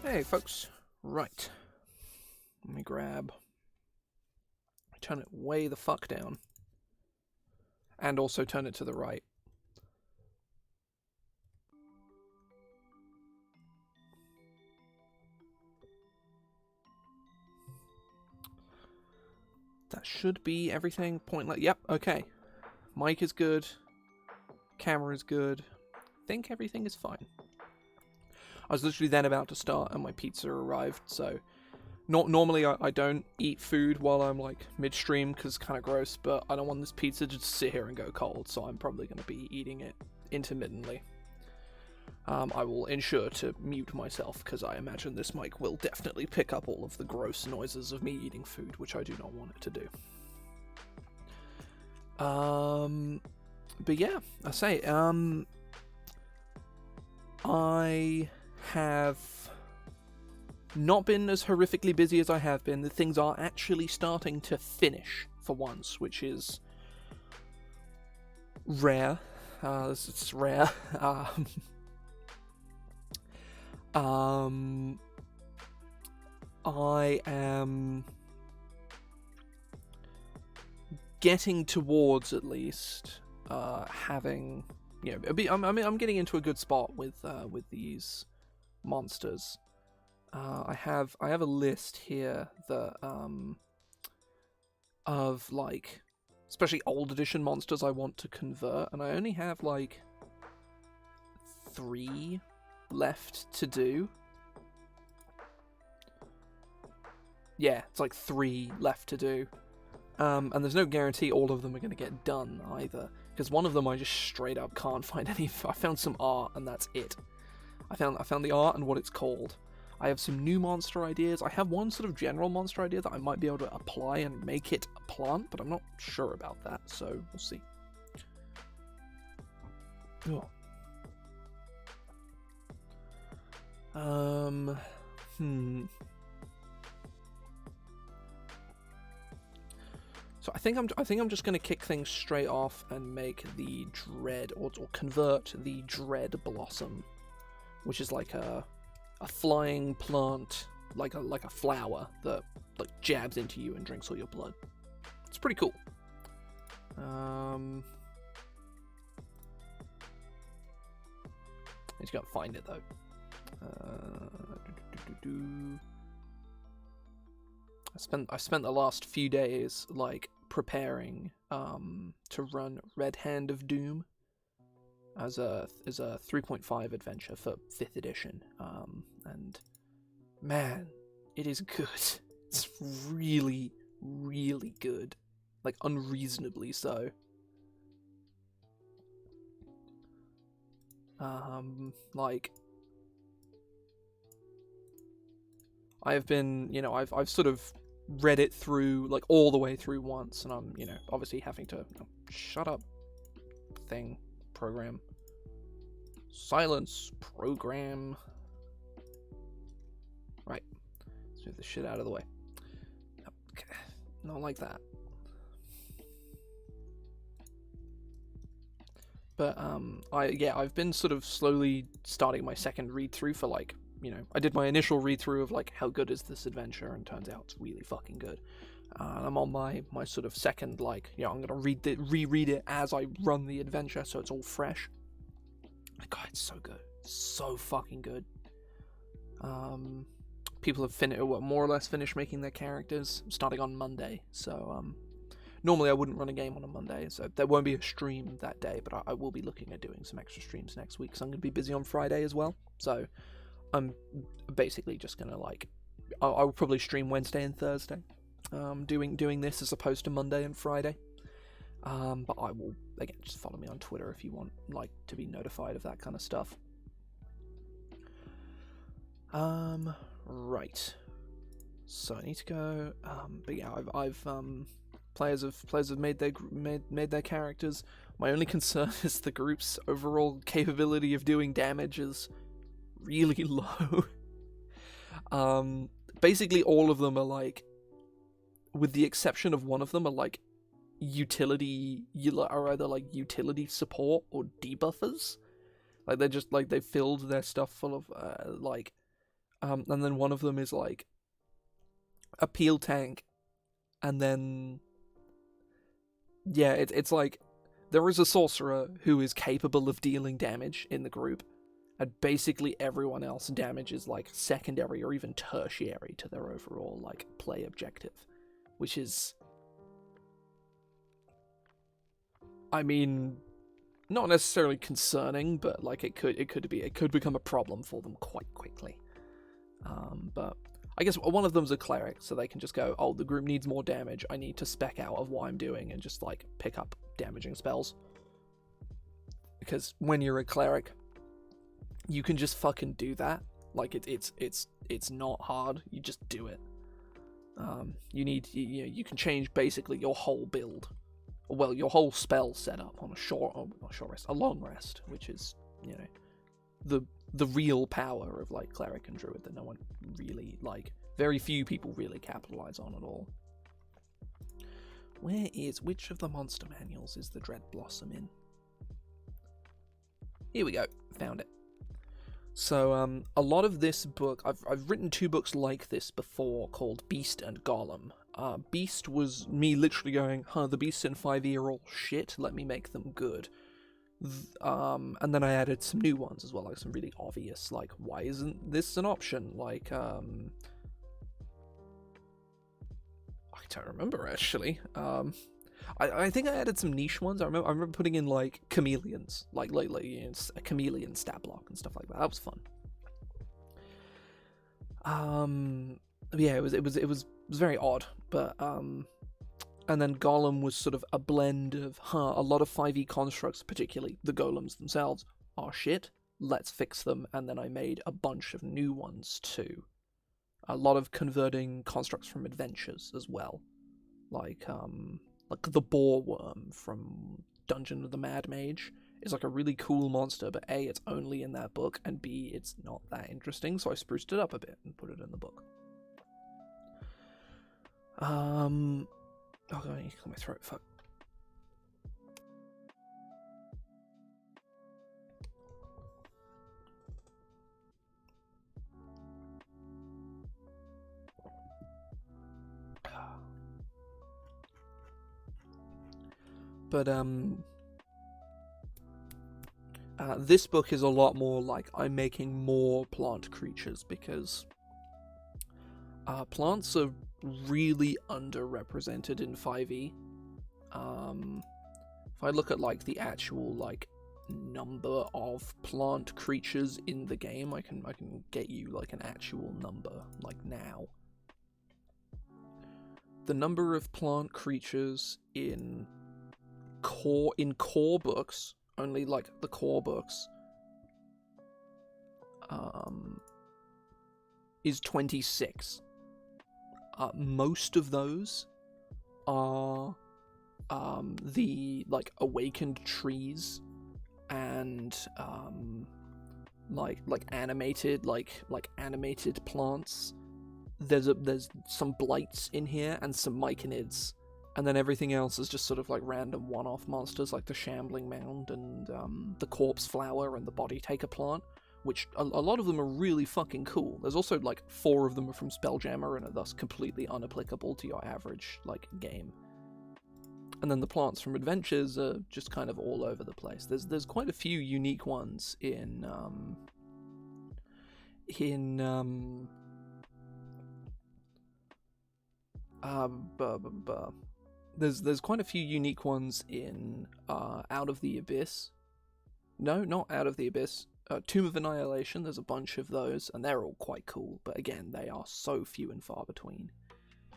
Hey folks, right, let me turn it way the fuck down, and also turn it to the right. That should be everything. Yep, okay. Mic is good, camera is good, I think everything is fine. I was literally then about to start and my pizza arrived, so normally I don't eat food while I'm like midstream because it's kind of gross, but I don't want this pizza to just sit here and go cold, so I'm probably going to be eating it intermittently. I will ensure to mute myself because I imagine this mic will definitely pick up all of the gross noises of me eating food, which I do not want it to do. But yeah, I say, I have not been as horrifically busy as I have been. The things are actually starting to finish for once, which is rare. It's rare. I am getting towards at least having, you know, I'm getting into a good spot with these monsters. I have a list here that of like especially old edition monsters I want to convert, and I only have like 3 left to do. Yeah, it's like 3 left to do. And there's no guarantee all of them are going to get done either, because one of them I just straight up can't find any. I found some art and that's it. I found the art and what it's called. I have some new monster ideas. I have one sort of general monster idea that I might be able to apply and make it a plant, but I'm not sure about that, so we'll see. Oh. So I think I'm just gonna kick things straight off and make the Dread or convert the Dread Blossom, which is like a flying plant, like a flower that like jabs into you and drinks all your blood. It's pretty cool. I just gotta find it though. I spent the last few days like preparing to run Red Hand of Doom as a 3.5 adventure for 5th edition, and man, it is good. It's really, really good, like unreasonably so. Like I've been, you know, I've sort of read it through like all the way through once, and I'm, you know, obviously having to shut up program. Silence program. Right. Let's move this shit out of the way. Okay. Not like that. But I've been sort of slowly starting my second read through for like, you know, I did my initial read through of like how good is this adventure, and turns out it's really fucking good. I'm on my sort of second, like, you know, I'm gonna reread it as I run the adventure, so it's all fresh. God, it's so good, so fucking good. People have more or less finished making their characters, starting on Monday. So normally I wouldn't run a game on a Monday, so there won't be a stream that day. But I will be looking at doing some extra streams next week, so I'm gonna be busy on Friday as well. So I'm basically just gonna like, I'll probably stream Wednesday and Thursday, doing this as opposed to Monday and Friday. But I will, again, just follow me on Twitter if you want, like, to be notified of that kind of stuff. Right. So I need to go. But yeah, I've players have made their characters. My only concern is the group's overall capability of doing damage is really low. Basically all of them are like, with the exception of one of them, are like are either like utility support or debuffers. Like they're just like, they filled their stuff full of like And then one of them is like a peel tank, and then yeah, it's like there is a sorcerer who is capable of dealing damage in the group, and basically everyone else damage is like secondary or even tertiary to their overall like play objective, which is, I mean, not necessarily concerning, but like it could become a problem for them quite quickly. But I guess one of them's a cleric, so they can just go, oh, the group needs more damage, I need to spec out of what I'm doing and just like pick up damaging spells. Because when you're a cleric, you can just fucking do that. Like it's not hard. You just do it. You can change basically your whole build, well, your whole spell setup on a long rest, which is, you know, the real power of like cleric and druid that no one really, like, very few people really capitalize on at all. Which of the monster manuals is the Dread Blossom in? Here we go, found it. So a lot of this book, I've written 2 books like this before called Beast and Golem. Beast was me literally going, the beasts in 5e are all shit, let me make them good. And then I added some new ones as well, like some really obvious, like, why isn't this an option? Like, I don't remember actually. I think I added some niche ones. I remember putting in like chameleons, like you know, a chameleon stat block and stuff like that. That was fun. Yeah, it was very odd, but and then Golem was sort of a blend of, a lot of 5e constructs, particularly the golems themselves, are shit. Let's fix them, and then I made a bunch of new ones too. A lot of converting constructs from adventures as well, like the boar worm from Dungeon of the Mad Mage is like a really cool monster, but A, it's only in that book, and B, it's not that interesting, so I spruced it up a bit and put it in the book. Oh god, you clear my throat, fuck. But this book is a lot more like I'm making more plant creatures, because plants are really underrepresented in 5e. If I look at like the actual like number of plant creatures in the game, I can get you like an actual number like now. The number of plant creatures in core books, only like the core books, is 26. Most of those are the like awakened trees and like animated animated plants. There's some blights in here and some myconids, and then everything else is just sort of like random one-off monsters like the Shambling Mound and the Corpse Flower and the Body Taker plant, which a lot of them are really fucking cool. There's also like 4 of them are from Spelljammer and are thus completely unapplicable to your average like game. And then the plants from Adventures are just kind of all over the place. There's quite a few unique ones there's quite a few unique ones in Out of the Abyss. No, not Out of the Abyss. Tomb of Annihilation, there's a bunch of those, and they're all quite cool, but again, they are so few and far between.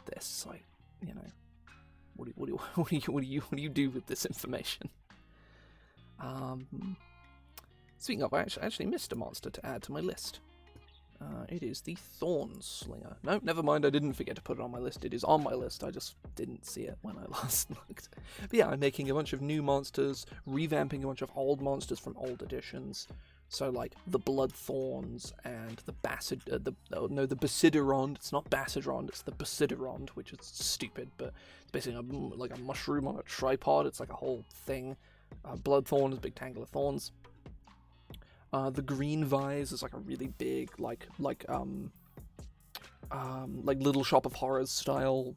This, like, you know, what do you do with this information? Speaking of, I actually missed a monster to add to my list. It is the Thorn Slinger. No, never mind, I didn't forget to put it on my list. It is on my list, I just didn't see it when I last looked. But yeah, I'm making a bunch of new monsters, revamping a bunch of old monsters from old editions. So, like, the Bloodthorns and the the Basidirond. It's not Basidrond, it's the Basidirond, which is stupid, but it's basically like a mushroom on a tripod. It's like a whole thing. Bloodthorn is a big tangle of thorns. The green vise is like a really big, like Little Shop of Horrors style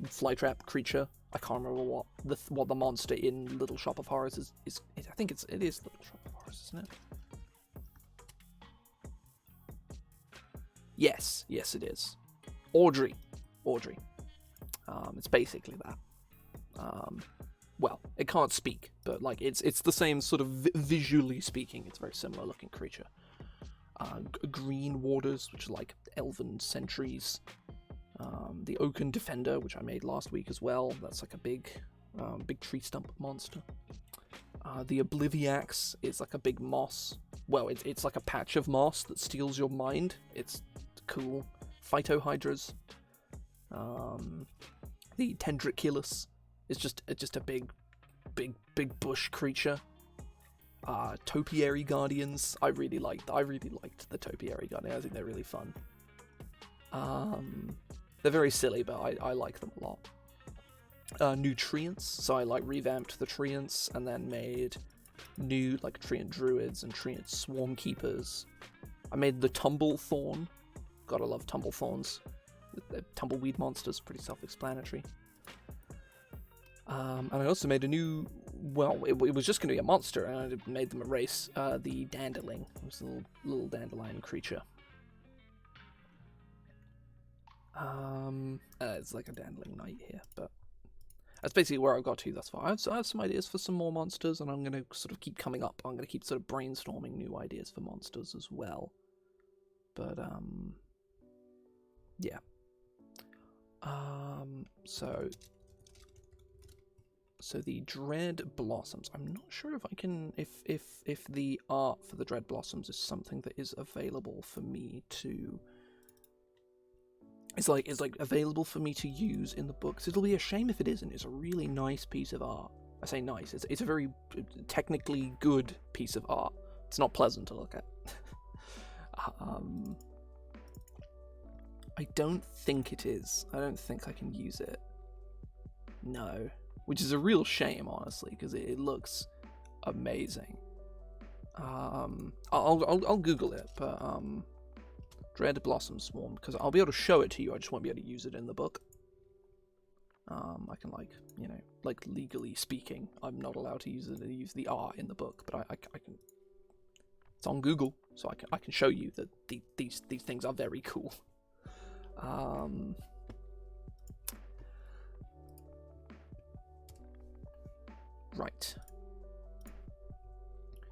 flytrap creature. I can't remember what the monster in Little Shop of Horrors is. I think it is Little Shop of Horrors, isn't it? Yes, it is. Audrey. It's basically that. Well, it can't speak, but like it's the same sort of visually speaking. It's a very similar looking creature. Green warders, which are like elven sentries. The Oaken Defender, which I made last week as well. That's like a big tree stump monster. The Obliviax is like a big moss. Well, it's like a patch of moss that steals your mind. It's cool. Phytohydras. The Tendriculus is just a big bush creature. Topiary Guardians. I really liked the Topiary Guardians. I think they're really fun. They're very silly, but I like them a lot. New treants. So I revamped the treants and then made new treant druids and treant swarm keepers. I made the Tumblethorn. Gotta love Tumblethorns. They're tumbleweed monsters, pretty self-explanatory. And I also made a new, it was just going to be a monster, and I made them a race, the Dandeling. It was a little dandelion creature. It's like a Dandeling knight here, but that's basically where I've got to thus far. I have some ideas for some more monsters, and I'm going to sort of keep coming up. I'm going to keep sort of brainstorming new ideas for monsters as well. But, yeah. So the Dread Blossoms. I'm not sure if I can, if the art for the Dread Blossoms is something that is available for me to. It's like available for me to use in the books. It'll be a shame if it isn't. It's a really nice piece of art. I say nice. It's a very technically good piece of art. It's not pleasant to look at. I don't think it is. I don't think I can use it. No. Which is a real shame, honestly, because it looks amazing. I'll Google it, but Dread Blossom Swarm, because I'll be able to show it to you. I just won't be able to use it in the book. I can legally speaking, I'm not allowed to use the art in the book, but I can. It's on Google, so I can show you that these things are very cool. Right.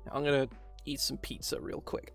Now I'm gonna eat some pizza real quick.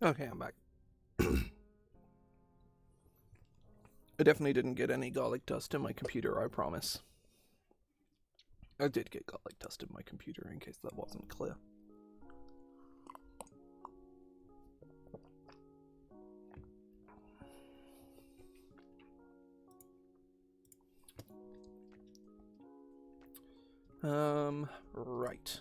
Okay, I'm back. I definitely didn't get any garlic dust in my computer, I promise. I did get garlic dust in my computer, in case that wasn't clear. Right.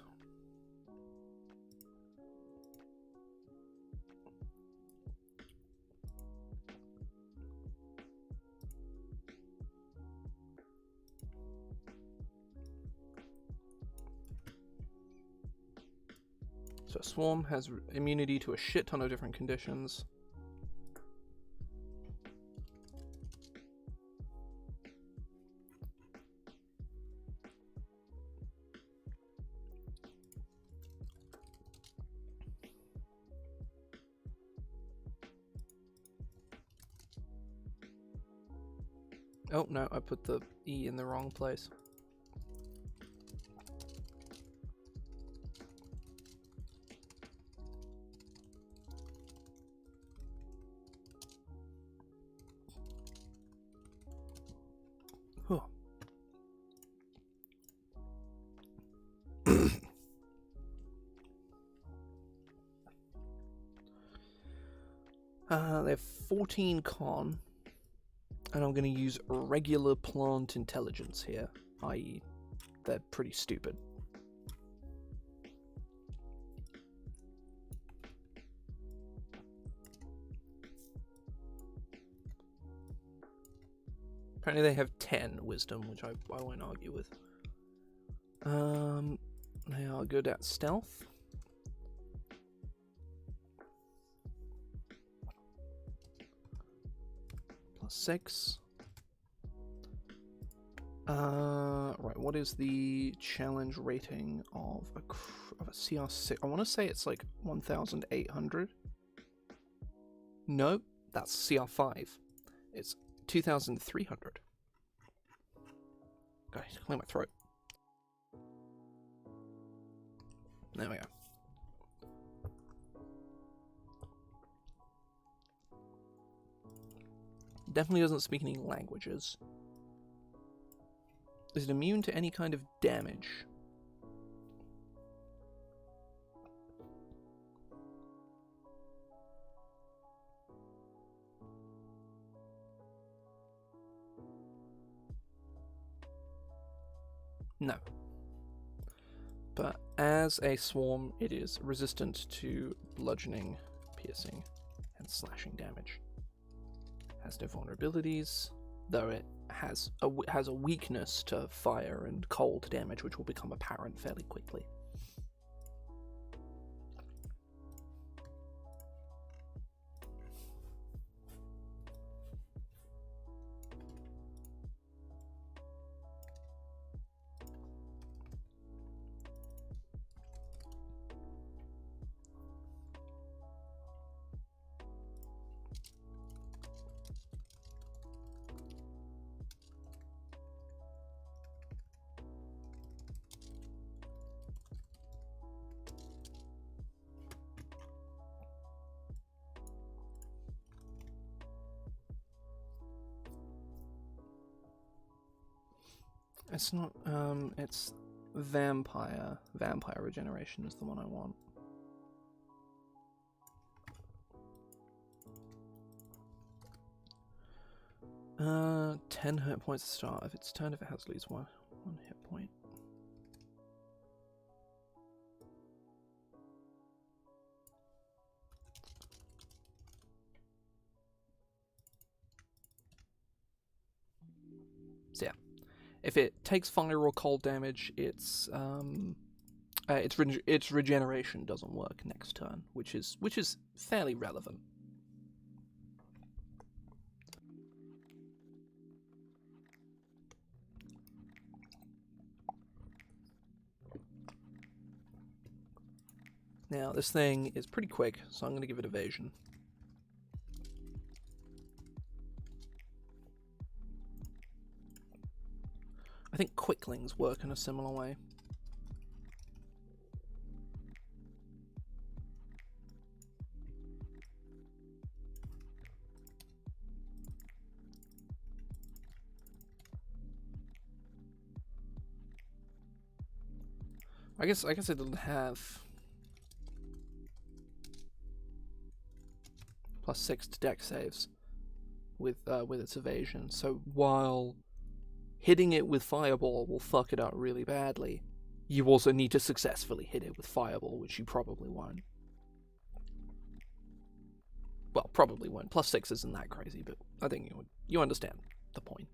So a swarm has immunity to a shit ton of different conditions. Oh no, I put the E in the wrong place. They have 14 con, and I'm going to use regular plant intelligence here, i.e. they're pretty stupid. Apparently they have 10 wisdom, which I won't argue with. They are good at stealth. +6. Right, what is the challenge rating of a CR6? I want to say it's like 1,800. No, that's CR5. It's 2,300. Guys, clear my throat. There we go. Definitely doesn't speak any languages. Is it immune to any kind of damage? No. But as a swarm, it is resistant to bludgeoning, piercing, and slashing damage. Has no vulnerabilities, though it has a weakness to fire and cold damage, which will become apparent fairly quickly. It's not, it's vampire. Vampire regeneration is the one I want. Uh, 10 hit points to start. If it's turned, if it has at least one hit point. So yeah. If it takes fire or cold damage, its regeneration doesn't work next turn, which is fairly relevant. Now this thing is pretty quick, so I'm going to give it evasion. I think quicklings work in a similar way. I guess it doesn't have +6 to dex saves with its evasion. So while hitting it with Fireball will fuck it up really badly, you also need to successfully hit it with Fireball, which you probably won't. Well, probably won't. +6 isn't that crazy, but I think you understand the point.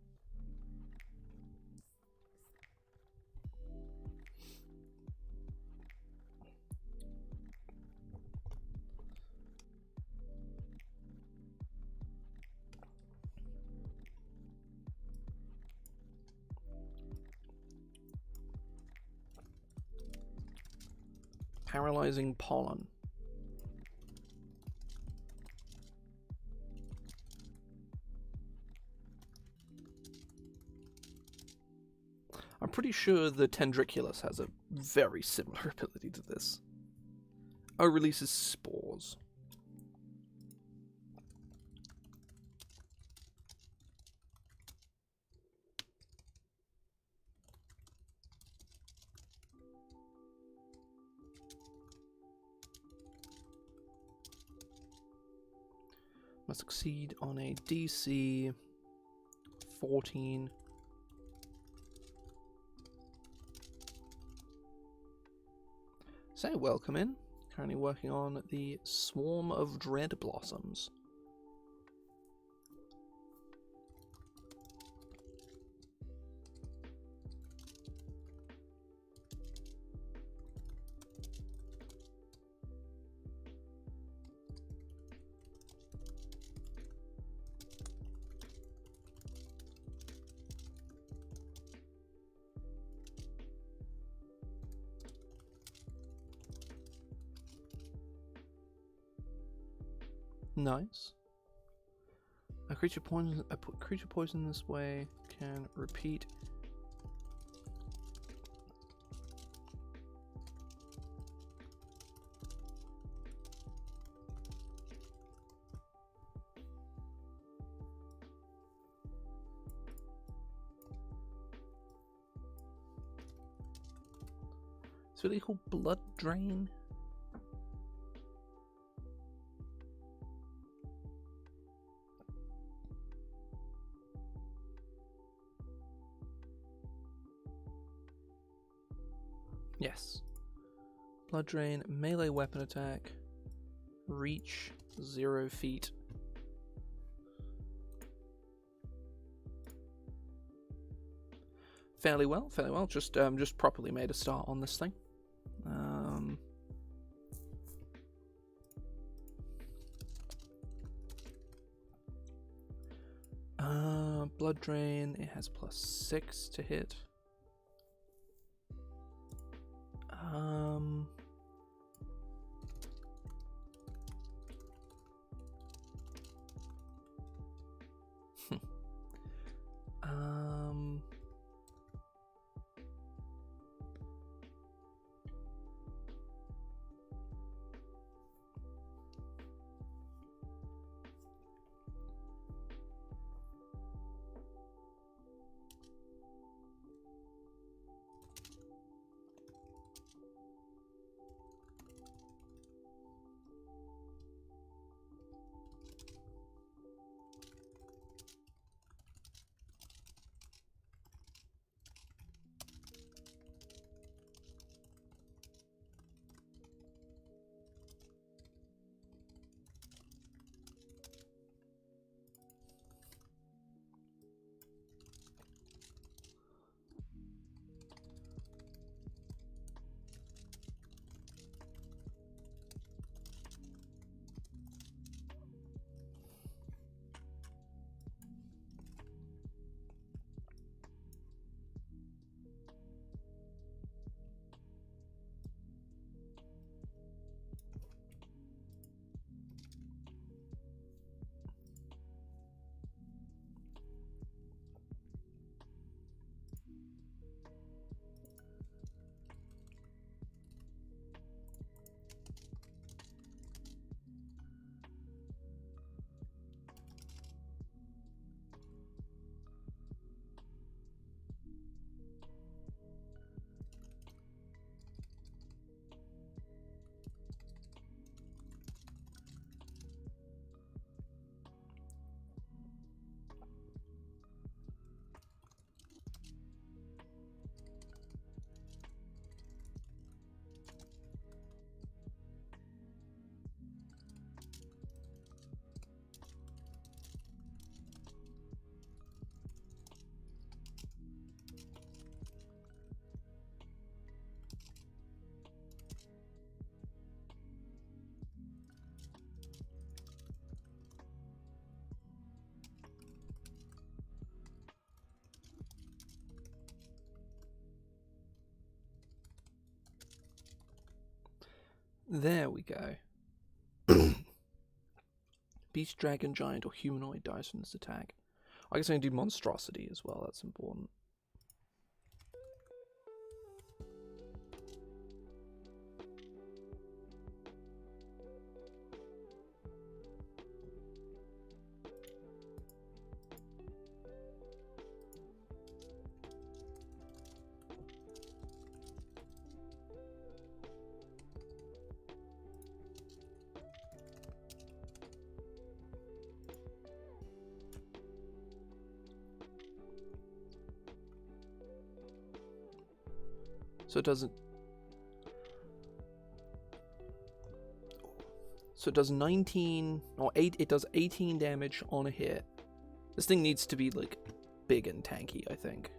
Paralyzing pollen. I'm pretty sure the Tendriculus has a very similar ability to this. Oh, releases spores. Must succeed on a DC 14. So, welcome in. Currently working on the Swarm of Dread Blossoms. Nice. A creature poisoned this way can repeat. It's really called Blood Drain. Yes. Blood Drain, melee weapon attack, reach 0 feet. Fairly well. Just properly made a start on this thing. Blood Drain, it has +6 to hit. There we go. Beast, dragon, giant, or humanoid dies from this attack. I guess I can do monstrosity as well, that's important. So it doesn't. So it does 19 or 8. It does 18 damage on a hit. This thing needs to be like big and tanky, I think.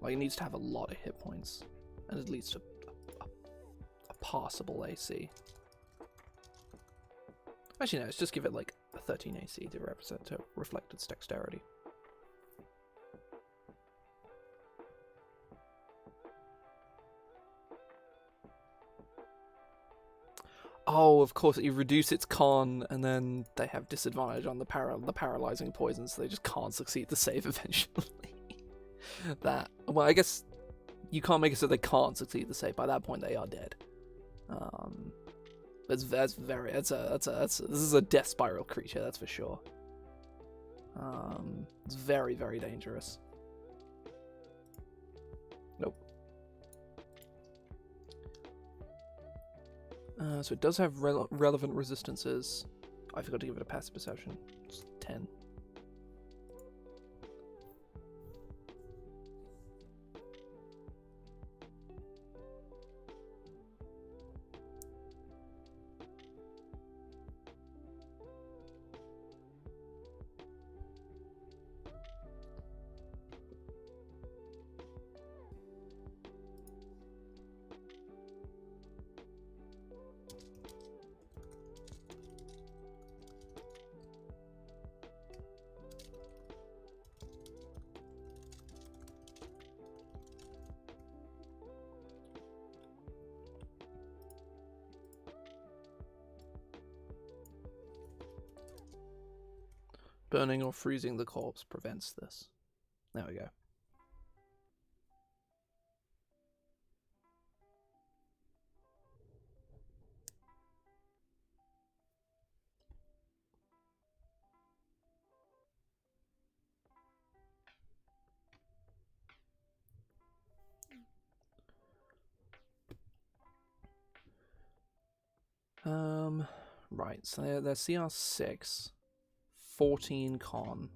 Like it needs to have a lot of hit points and at least a passable AC. Actually, no. Let's just give it like a 13 AC to reflect its dexterity. Oh, of course, you reduce its con, and then they have disadvantage on the paralyzing poison, so they just can't succeed the save eventually. Well, I guess you can't make it so they can't succeed the save. By that point, they are dead. This is a death spiral creature, that's for sure. It's very, very dangerous. Nope. So it does have relevant resistances. I forgot to give it a passive perception. It's 10. Burning or freezing the corpse prevents this. There we go. Right, so they're CR6. 14 con.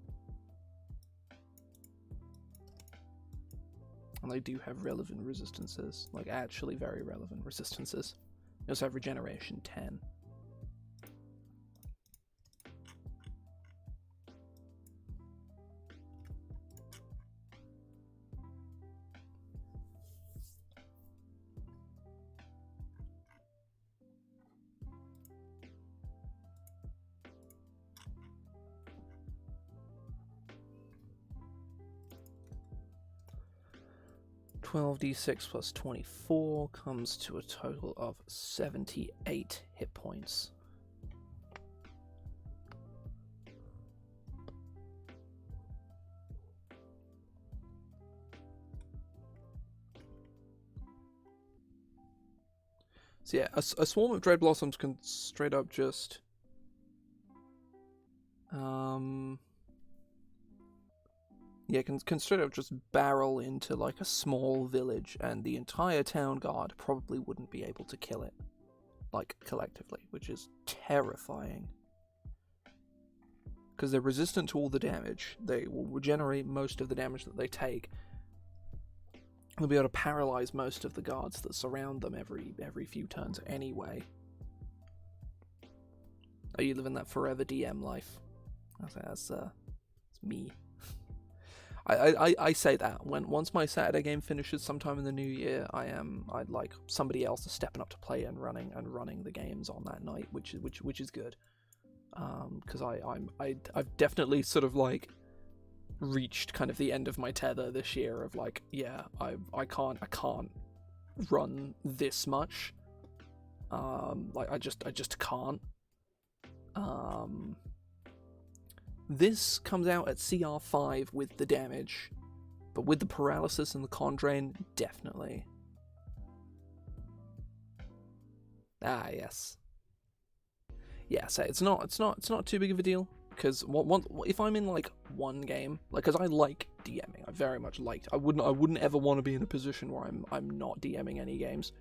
And they do have relevant resistances. Like, actually very relevant resistances. They also have regeneration 10. (12d6 plus 24) comes to a total of 78 hit points. So yeah, a swarm of dread blossoms can straight up just yeah, can straight up just barrel into like a small village, and the entire town guard probably wouldn't be able to kill it, like collectively, which is terrifying. Because they're resistant to all the damage, they will regenerate most of the damage that they take. They'll be able to paralyze most of the guards that surround them every few turns anyway. Oh, you living that forever DM life? That's me. I say that once my Saturday game finishes sometime in the new year, I'd like somebody else is stepping up to play and running the games on that night, which is good. Because I've definitely sort of like reached kind of the end of my tether this year of like, yeah, I can't run this much Like I just can't. This comes out at CR5 with the damage, but with the paralysis and the con drain, definitely. Ah, yes. Yeah, so it's not too big of a deal, because if I'm in like one game, like, because I like DMing, I very much liked. I wouldn't ever want to be in a position where I'm not DMing any games,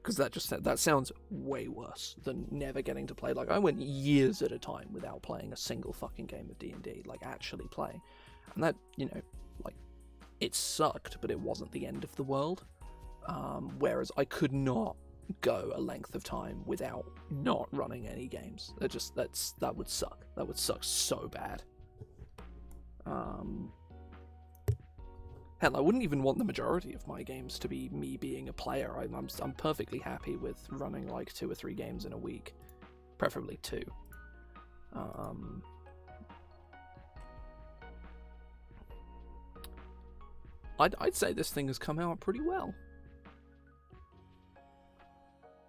because that sounds way worse than never getting to play. Like, I went years at a time without playing a single fucking game of D&D, like actually playing, and that, you know, like, it sucked, but it wasn't the end of the world. Whereas I could not go a length of time without not running any games. That would suck. That would suck so bad. Hell, I wouldn't even want the majority of my games to be me being a player. I'm perfectly happy with running like 2 or 3 games in a week, preferably 2. I'd say this thing has come out pretty well.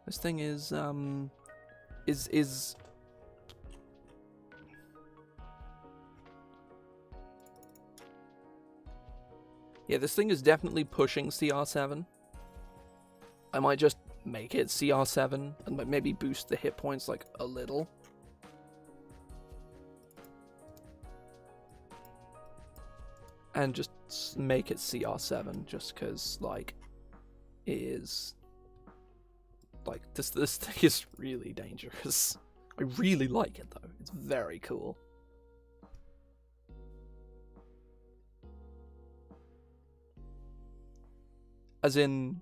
This thing is yeah, this thing is definitely pushing CR7. I might just make it CR7 and maybe boost the hit points like a little. And just make it CR7 just because, like, it is... Like, this thing is really dangerous. I really like it, though. It's very cool. As in,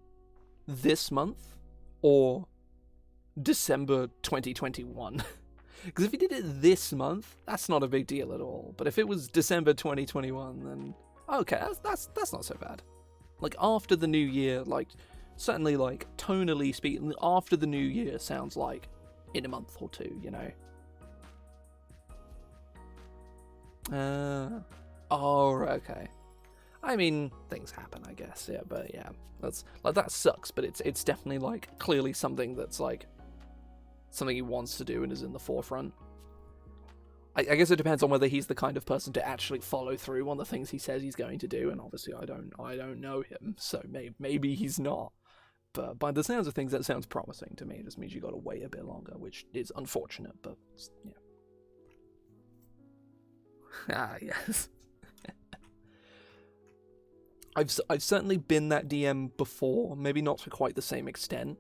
this month? Or December 2021? Because if you did it this month, that's not a big deal at all. But if it was December 2021, then... Okay, that's not so bad. Like, after the new year, like... Certainly, like, tonally speaking, after the new year sounds like in a month or 2, you know? Oh, okay. I mean, things happen, I guess, yeah, but yeah. That's, like, that sucks, but it's definitely, like, clearly something that's, like, something he wants to do and is in the forefront. I guess it depends on whether he's the kind of person to actually follow through on the things he says he's going to do, and obviously I don't know him, so maybe he's not. But by the sounds of things, that sounds promising to me. It just means you got to wait a bit longer, which is unfortunate, but yeah. Ah, yes. I've certainly been that DM before, maybe not to quite the same extent.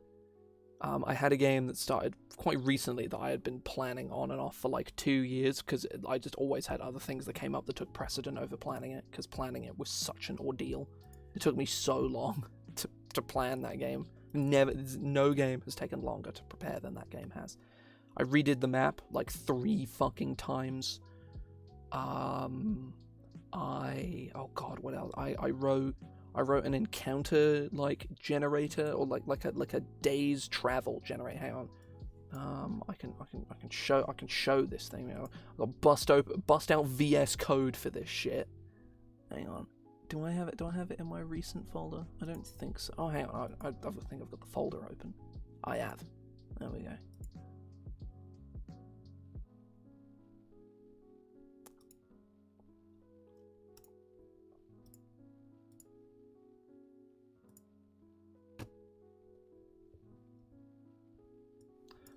I had a game that started quite recently that I had been planning on and off for like 2 years, because I just always had other things that came up that took precedent over planning it, because planning it was such an ordeal. It took me so long to plan that game. No game has taken longer to prepare than that game has. I redid the map like 3 fucking times. Oh god, what else? I wrote an encounter like generator, or like a day's travel generator. Hang on. I can show this thing now. I've got bust out VS Code for this shit. Hang on. Do I have it in my recent folder? I don't think so. Oh, hang on. I think I've got the folder open. I have. There we go.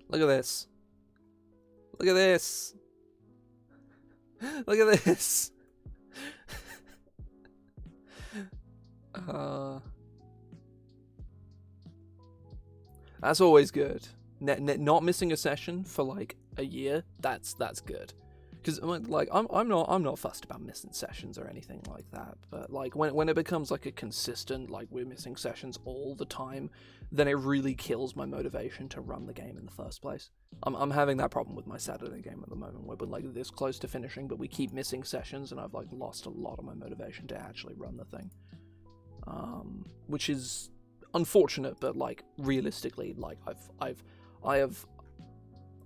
Look at this. Look at this. Look at this. That's always good. Not missing a session for like a year. That's good. Because like I'm not fussed about missing sessions or anything like that. But like when it becomes like a consistent, like we're missing sessions all the time, then it really kills my motivation to run the game in the first place. I'm having that problem with my Saturday game at the moment, where we're like this close to finishing, but we keep missing sessions, and I've like lost a lot of my motivation to actually run the thing. Which is unfortunate, but like realistically, like I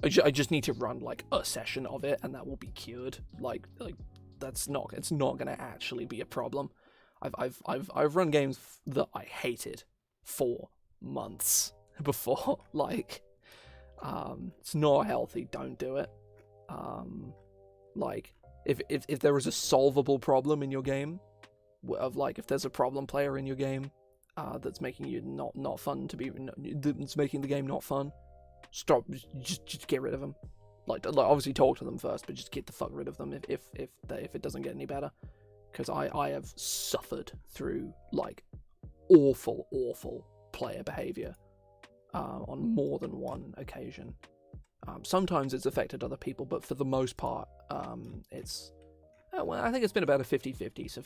just need to run like a session of it, and that will be cured. Like it's not gonna actually be a problem. I've run games that I hated for months before, like, It's not healthy. Don't do it. Like, if there is a solvable problem in your game, of like if there's a problem player in your game, that's making you not fun to be, that's making the game not fun, stop. Just get rid of them. Like obviously talk to them first, but just get the fuck rid of them if it doesn't get any better. Because I have suffered through like awful player behavior on more than one occasion. Sometimes it's affected other people, but for the most part, it's... well, I think it's been about a 50-50. So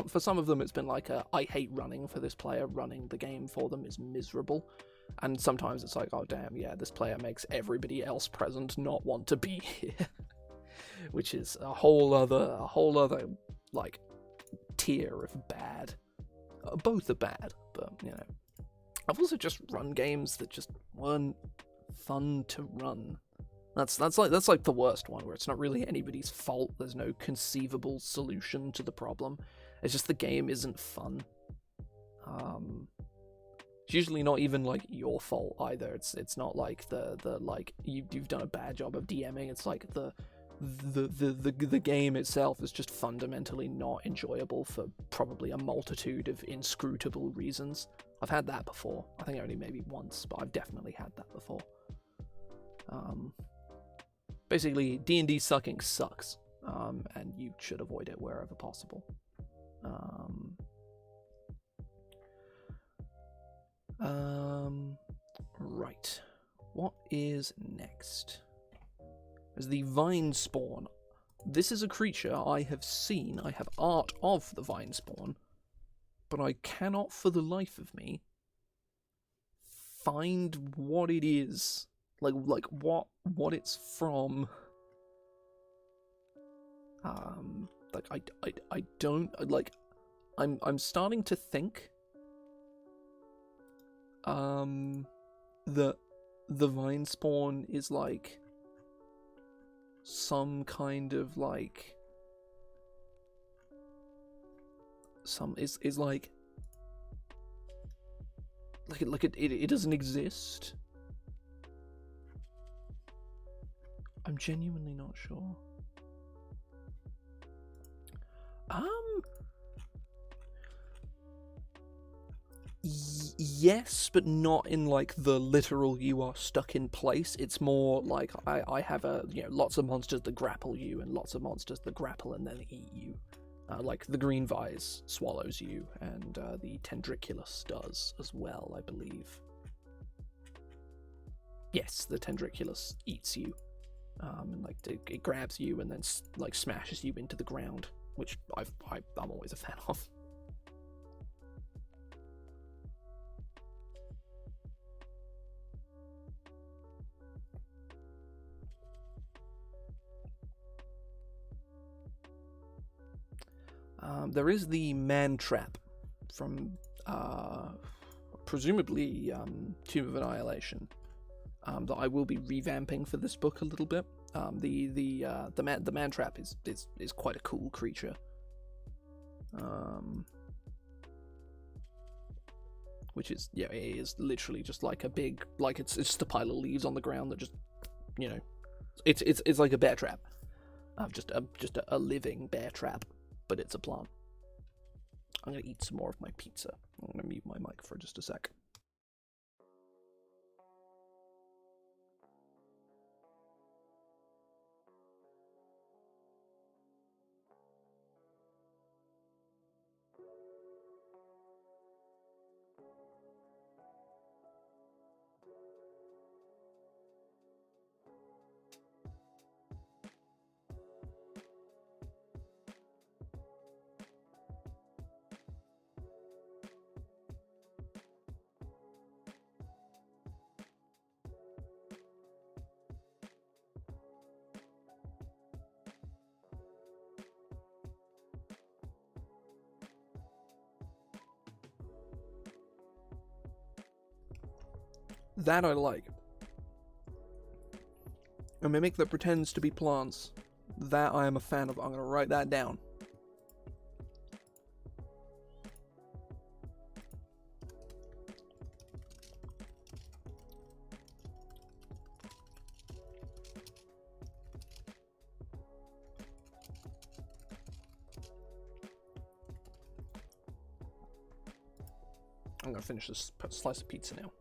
for some of them, it's been like I hate running for this player. Running the game for them is miserable. And sometimes it's like, oh damn, yeah, this player makes everybody else present not want to be here. Which is a whole other like tier of bad. Both are bad, but you know. I've also just run games that just weren't fun to run. That's like the worst one, where it's not really anybody's fault. There's no conceivable solution to the problem. It's just the game isn't fun. It's usually not even like your fault either. It's not like the like you've done a bad job of DMing. It's like the game itself is just fundamentally not enjoyable for probably a multitude of inscrutable reasons. I've had that before. I think only maybe once, but I've definitely had that before. Basically, D&D sucking sucks, and you should avoid it wherever possible. Right. What is next? There's the Vinespawn. This is a creature I have seen. I have art of the Vinespawn, but I cannot for the life of me find what it is. Like what it's from. I don't like. I'm starting to think. That the Vinespawn is like some kind of like is like it doesn't exist. I'm genuinely not sure. Yes, but not in like the literal you are stuck in place. It's more like I have lots of monsters that grapple you and lots of monsters that grapple and then eat you. Like the green vise swallows you, and the tendriculus does as well, I believe. Yes, the tendriculus eats you, and like it grabs you and then like smashes you into the ground, which I'm always a fan of. There is the man trap from presumably Tomb of Annihilation that I will be revamping for this book a little bit. The man trap is quite a cool creature. Which is it is literally just like a big it's just a pile of leaves on the ground that just it's like a bear trap. Just a living bear trap, but it's a plant. I'm gonna eat some more of my pizza. I'm gonna mute my mic for just a sec. That I like. A mimic that pretends to be plants. That I am a fan of. I'm gonna write that down. I'm gonna finish this slice of pizza now.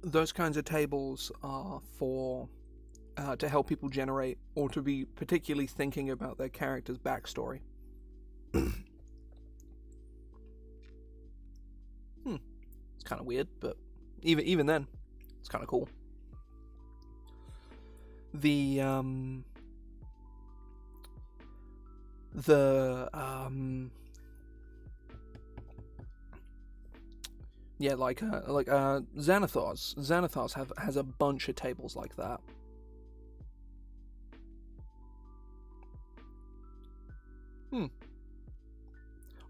Those kinds of tables are for to help people generate, or to be particularly thinking about their character's backstory. It's kind of weird, but even then, it's kind of cool. Yeah, like Xanathars has a bunch of tables like that.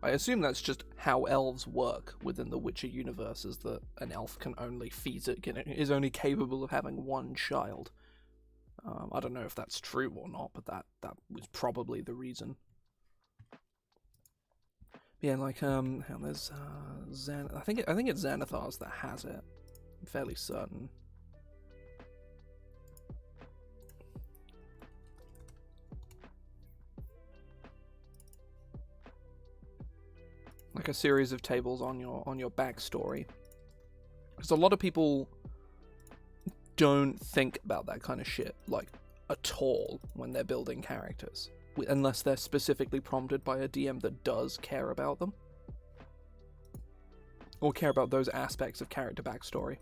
I assume that's just how elves work within the Witcher universe, is that an elf can only is only capable of having one child. I don't know if that's true or not, but that was probably the reason. Yeah, like there's I think it's Xanathars that has it. I'm fairly certain. Like a series of tables on your backstory, because a lot of people don't think about that kind of shit like at all when they're building characters, unless they're specifically prompted by a DM that does care about them, or care about those aspects of character backstory.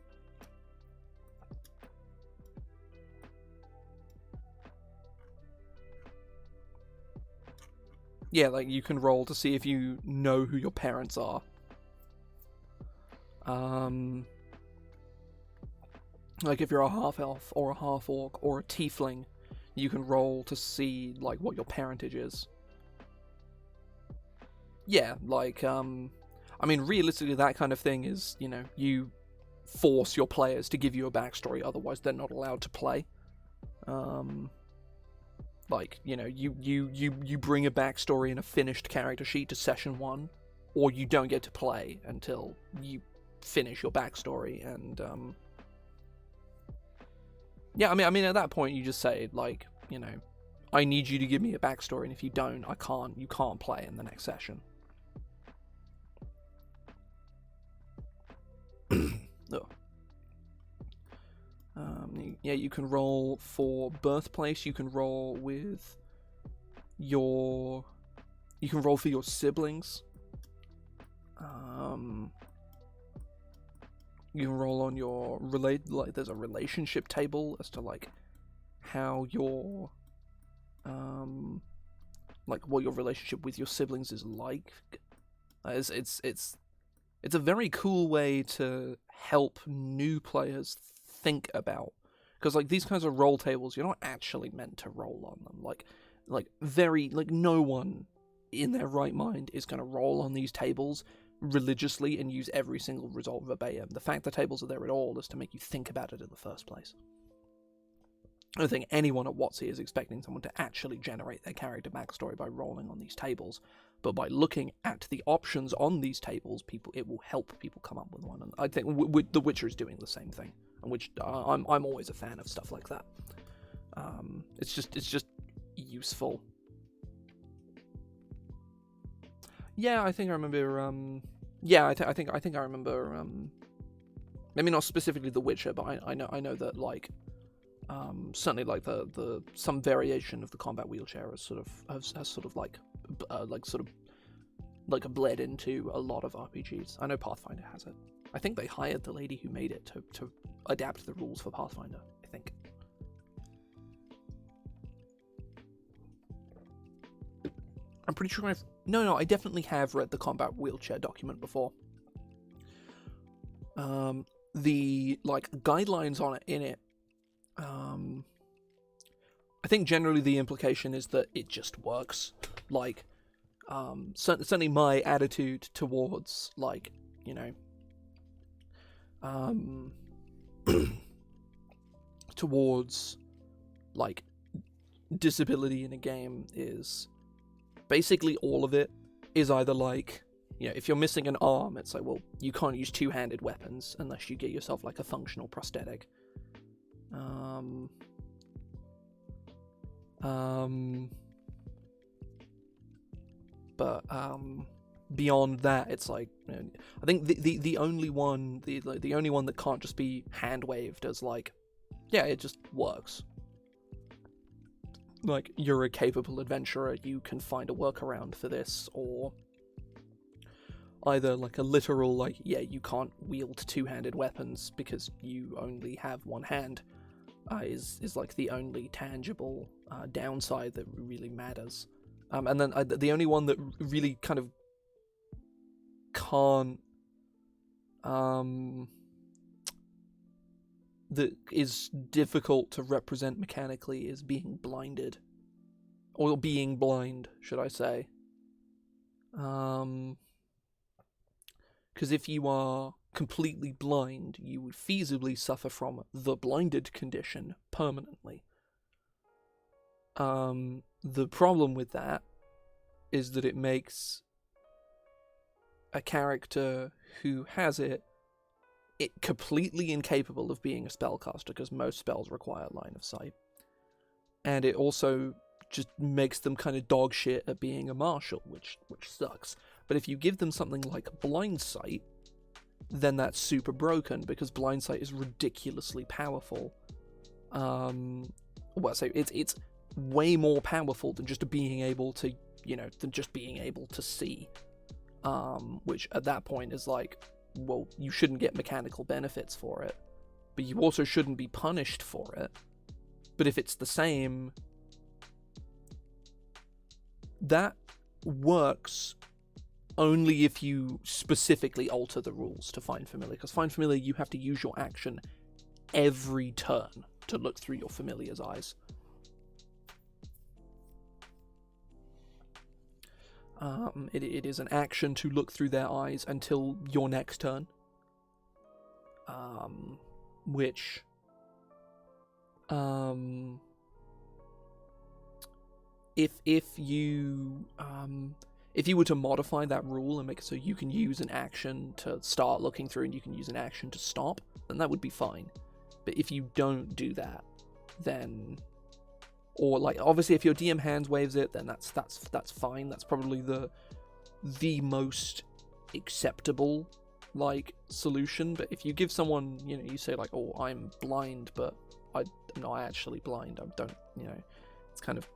Yeah, like you can roll to see if you know who your parents are. Like if you're a half-elf or a half-orc or a tiefling, you can roll to see like what your parentage is. Yeah, like I mean, realistically, that kind of thing is, you know, you force your players to give you a backstory, otherwise they're not allowed to play. Like, you know, you bring a backstory and a finished character sheet to session 1, or you don't get to play until you finish your backstory. And yeah, I mean, at that point you just say, like, you know, I need you to give me a backstory, and if you don't, you can't play in the next session. Yeah, you can roll for birthplace. You can roll with your. You can roll for your siblings. You can roll on your like there's a relationship table as to like how your like what your relationship with your siblings is like. It's a very cool way to help new players think about, because like these kinds of roll tables, you're not actually meant to roll on them. Like no one in their right mind is going to roll on these tables religiously and use every single result verbatim. The fact the tables are there at all is to make you think about it in the first place. I don't think anyone at WotC is expecting someone to actually generate their character backstory by rolling on these tables, but by looking at the options on these tables, it will help people come up with one. And I think The Witcher is doing the same thing, which I'm always a fan of stuff like that. It's just useful. Yeah, I think I remember. I think I remember. Maybe not specifically The Witcher, but I know that like. Certainly, like the some variation of the combat wheelchair has sort of bled into a lot of RPGs. I know Pathfinder has it. I think they hired the lady who made it to adapt the rules for Pathfinder, I think. I'm pretty sure I definitely have read the combat wheelchair document before. The like guidelines on it in it. I think generally the implication is that it just works. Like, certainly my attitude towards, like, you know, towards, like, disability in a game is basically all of it is either like, you know, if you're missing an arm, it's like, well, you can't use two-handed weapons unless you get yourself, like, a functional prosthetic. But beyond that, it's like, you know, I think the only one the only one that can't just be hand waved as like, yeah, it just works. like, you're a capable adventurer, you can find a workaround for this, or either like a literal, like, yeah, you can't wield two-handed weapons because you only have one hand, is like the only tangible downside that really matters. And then the only one that really kind of can't, that is difficult to represent mechanically is being blinded. Or being blind, should I say. Because if you are completely blind, you would feasibly suffer from the blinded condition permanently. The problem with that is that it makes a character who has it completely incapable of being a spellcaster, because most spells require line of sight. And it also just makes them kind of dog shit at being a martial, which sucks. But if you give them something like blind sight, then that's super broken, because blind sight is ridiculously powerful. Well, so it's way more powerful than just being able to, than just being able to see. Which at that point is like, well, you shouldn't get mechanical benefits for it, but you also shouldn't be punished for it. But if it's the same, that works only if you specifically alter the rules to Find Familiar, because Find Familiar, you have to use your action every turn to look through your familiar's eyes. It is an action to look through their eyes until your next turn. Which... If you were to modify that rule and make it so you can use an action to start looking through and you can use an action to stop, then that would be fine. But if you don't do that, then... Or, like, obviously if your DM hands waves it, then that's fine. That's probably the most acceptable, like, solution. But if you give someone, you say, like, oh, I'm blind, but I'm not actually blind. I don't, it's kind of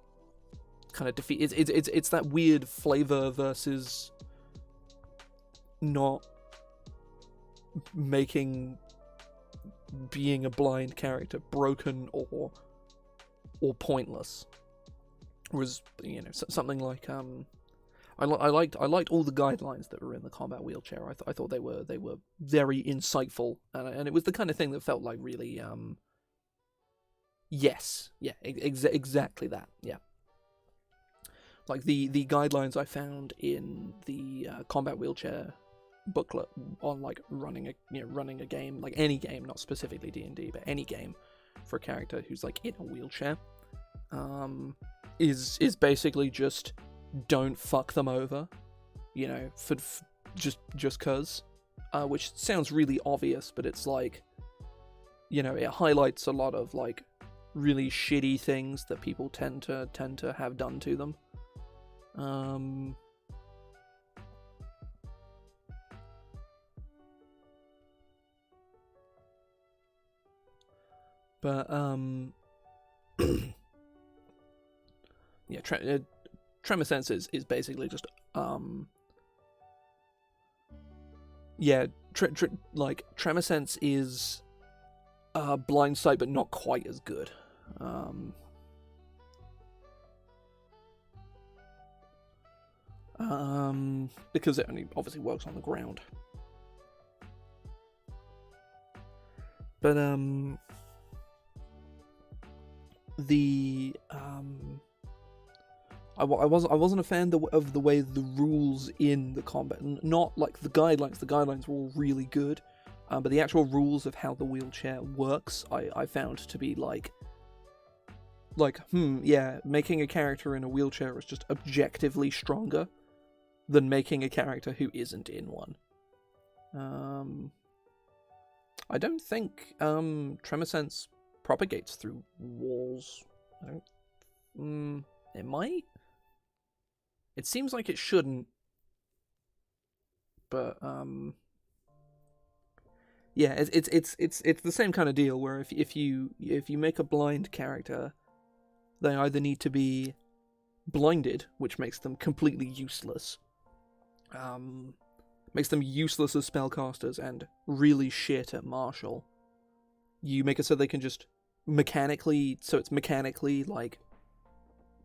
defeat. It's that weird flavor versus not making being a blind character broken or pointless. Was something like I liked all the guidelines that were in the combat wheelchair. I thought they were very insightful, and it was the kind of thing that felt like really exactly that. Yeah. Like the guidelines I found in the combat wheelchair booklet on, like, running a game, like any game, not specifically D&D, but any game for a character who's, like, in a wheelchair, is basically just don't fuck them over, for just cause, which sounds really obvious, but it's like, it highlights a lot of, like, really shitty things that people tend to have done to them. But yeah, tremor sense is basically just like tremor sense is blind sight, but not quite as good. Because it only obviously works on the ground. But I wasn't a fan of the way the rules in the combat, not like the guidelines. The guidelines were all really good, but the actual rules of how the wheelchair works, I found to be making a character in a wheelchair is just objectively stronger than making a character who isn't in one. I don't think tremor sense propagates through walls. It might. It seems like it shouldn't, but yeah, it's the same kind of deal where if you make a blind character, They either need to be blinded, which makes them completely useless. Makes them useless as spellcasters and really shit at martial. You make it so they can just mechanically, so it's mechanically, like,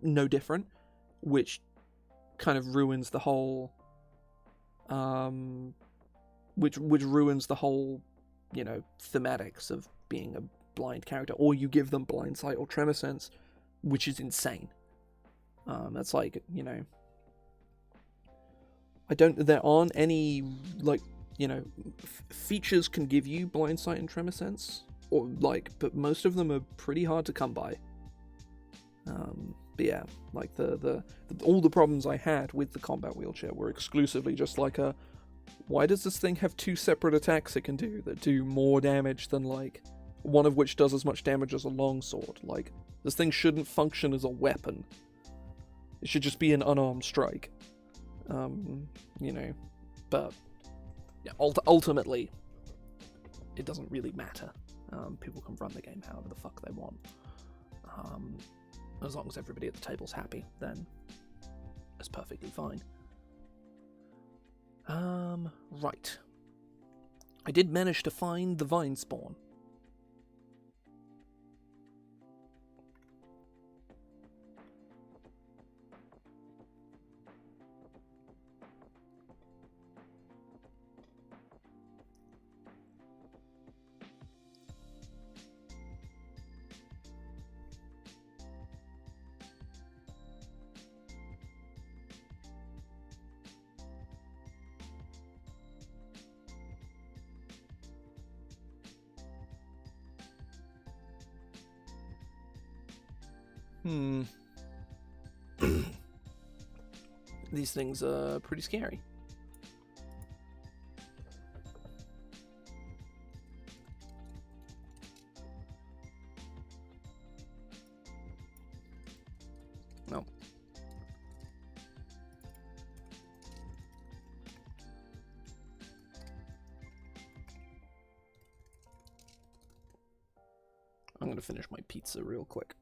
no different, which kind of ruins the whole, which ruins the whole, you know, thematics of being a blind character. Or you give them blind sight or tremor sense, which is insane. That's like, you know, there aren't any, like, you know, features can give you blind sight and tremor sense, or like, but most of them are pretty hard to come by. But yeah, like all the problems I had with the combat wheelchair were exclusively just like why does this thing have 2 separate attacks it can do that do more damage than, like, one of which does as much damage as a longsword? Like, this thing shouldn't function as a weapon. It should just be an unarmed strike. You know, but yeah, ultimately, it doesn't really matter. People can run the game however the fuck they want. As long as everybody at the table's happy, then it's perfectly fine. Right. I did manage to find the Vinespawn. These things are pretty scary. No. I'm gonna finish my pizza real quick.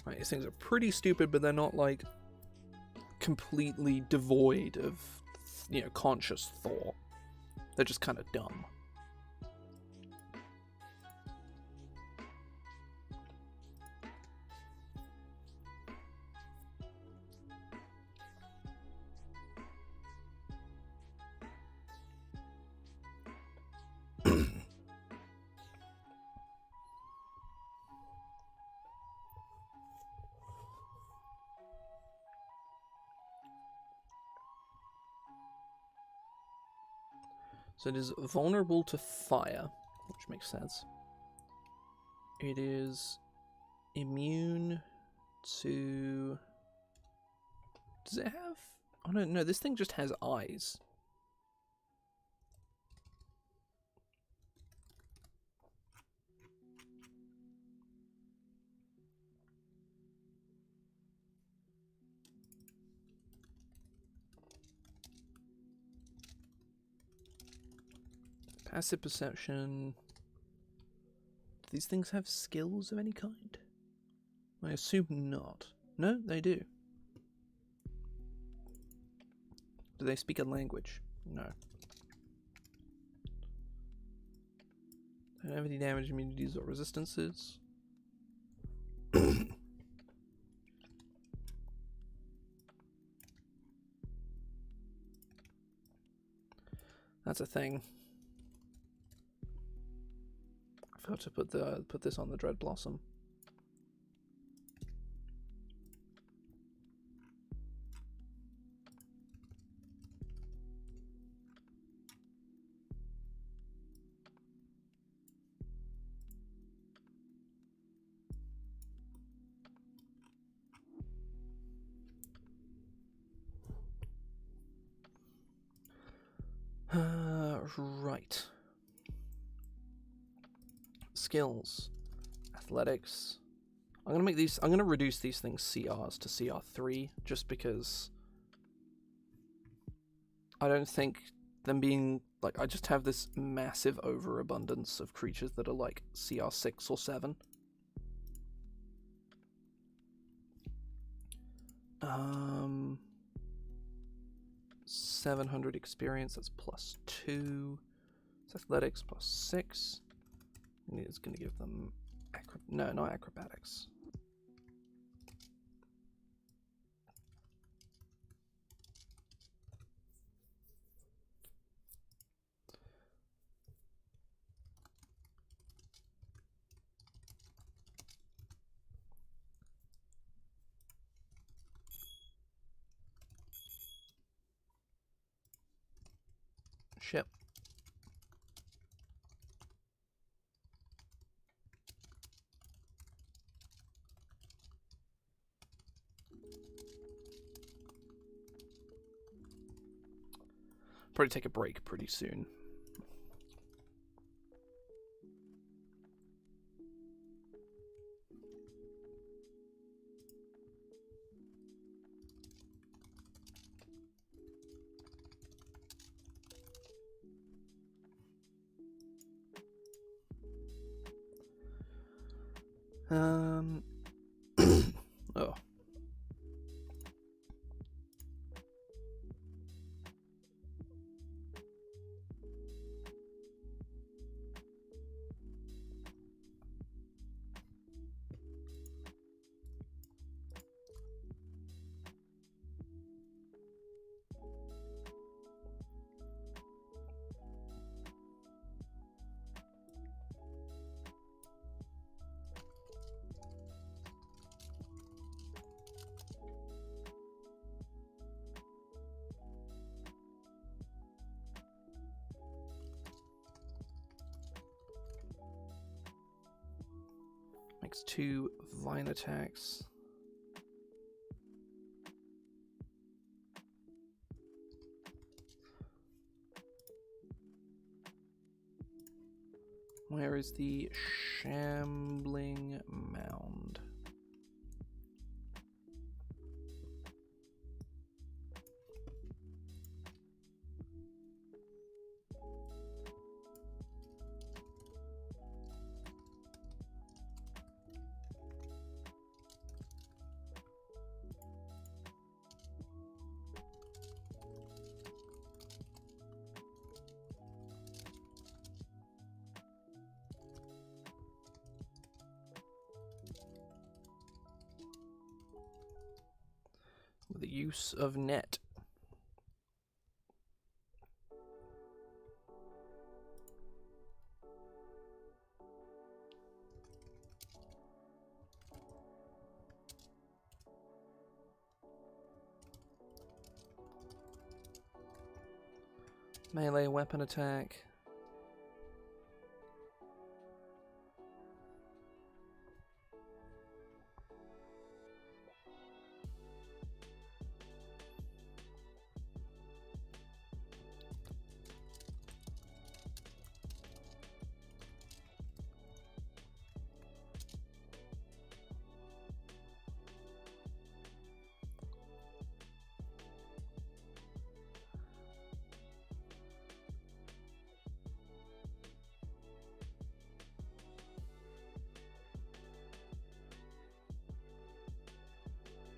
Right, these things are pretty stupid, but they're not, like, completely devoid of, you know, conscious thought. They're just kind of dumb. So it is vulnerable to fire, which makes sense. It is immune to... Does it have... Oh no, no, this thing just has eyes. Passive perception. Do these things have skills of any kind? I assume not. No, they do. Do they speak a language? No. They don't have any damage, immunities, or resistances. That's a thing. I forgot to put this on the Dread Blossom. Right. Skills. Athletics. I'm gonna reduce these things CRs to CR3 just because I don't think them being like, I just have this massive overabundance of creatures that are like CR6 or 7. 700 experience, that's +2. It's athletics +6. And it's going to give them no, not acrobatics. Shit. Probably take a break pretty soon. Oh. Makes 2 vine attacks. Where is the shambling mound? The use of net. Melee weapon attack.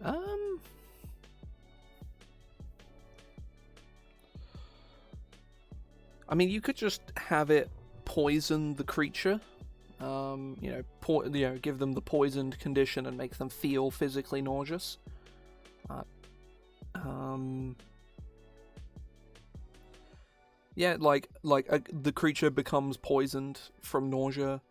I mean, you could just have it poison the creature. Give them the poisoned condition and make them feel physically nauseous. The creature becomes poisoned from nausea.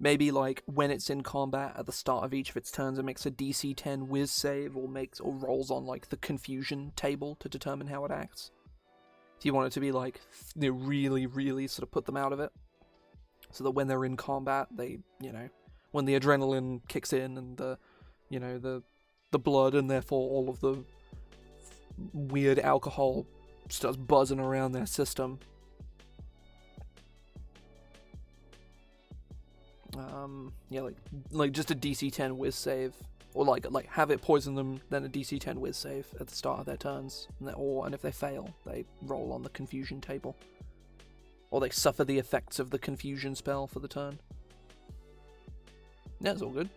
Maybe like when it's in combat at the start of each of its turns, it makes a DC 10 Whiz save or rolls on like the confusion table to determine how it acts. If you want it to be like really, really sort of put them out of it, so that when they're in combat, they when the adrenaline kicks in and the blood and therefore all of the weird alcohol starts buzzing around their system. Like just a DC 10 Whiz save, or like have it poison them, then a DC 10 Whiz save at the start of their turns, and if they fail, they roll on the confusion table, or they suffer the effects of the confusion spell for the turn. Yeah, it's all good.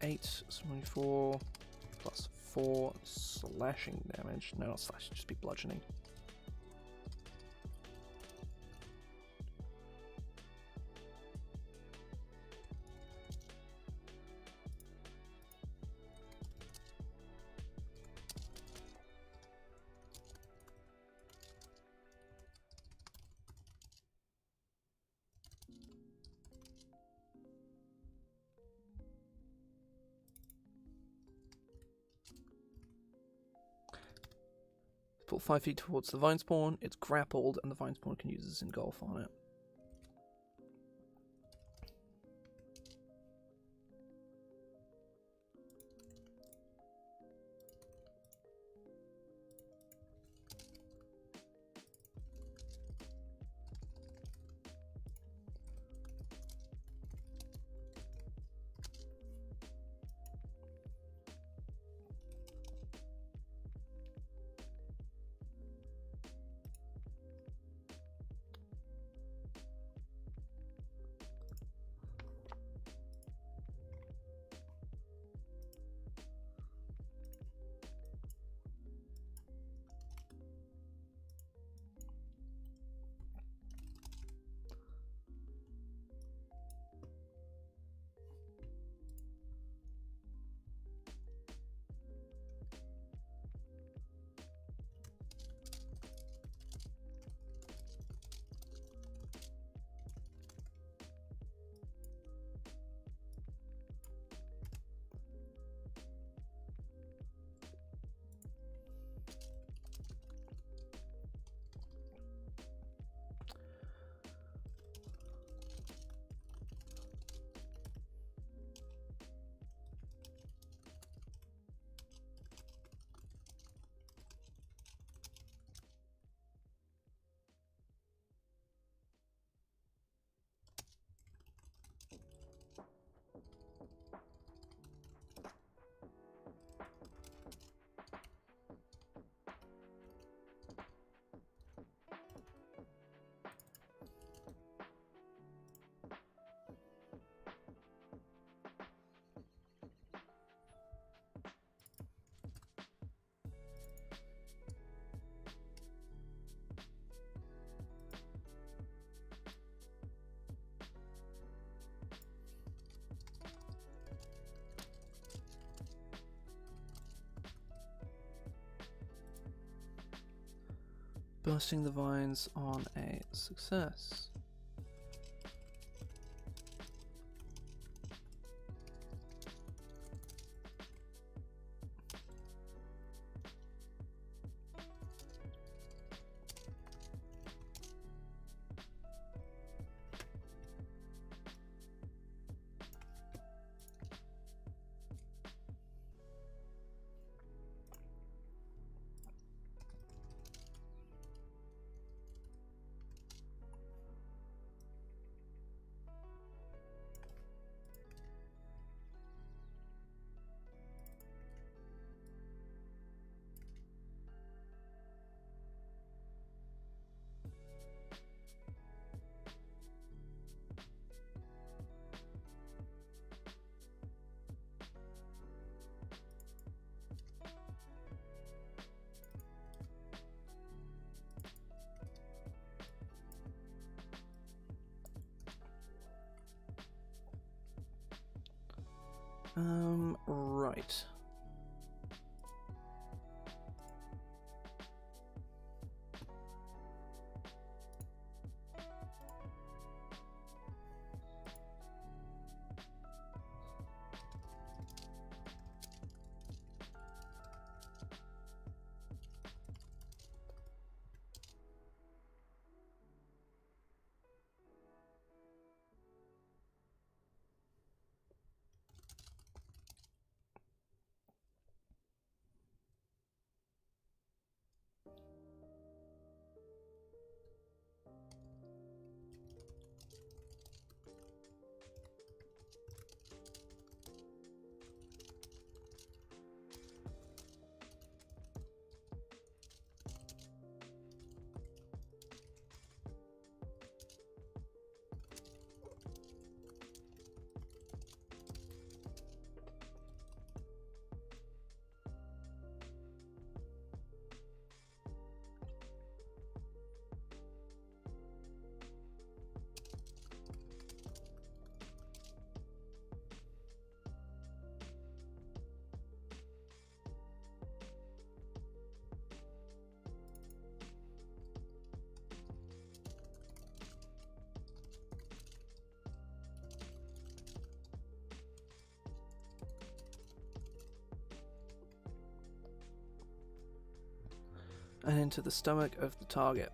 8, 24 plus 4 slashing damage. No, not slash, just be bludgeoning. Pull 5 feet towards the Vinespawn. It's grappled, and the Vinespawn can use its engulf on it. Bursting the vines on a success. Right. And into the stomach of the target.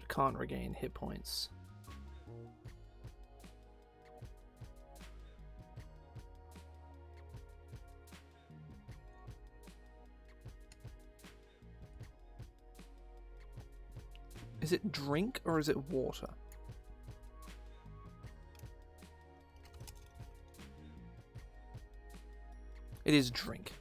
Can't regain hit points. Is it drink or is it water? It is drink.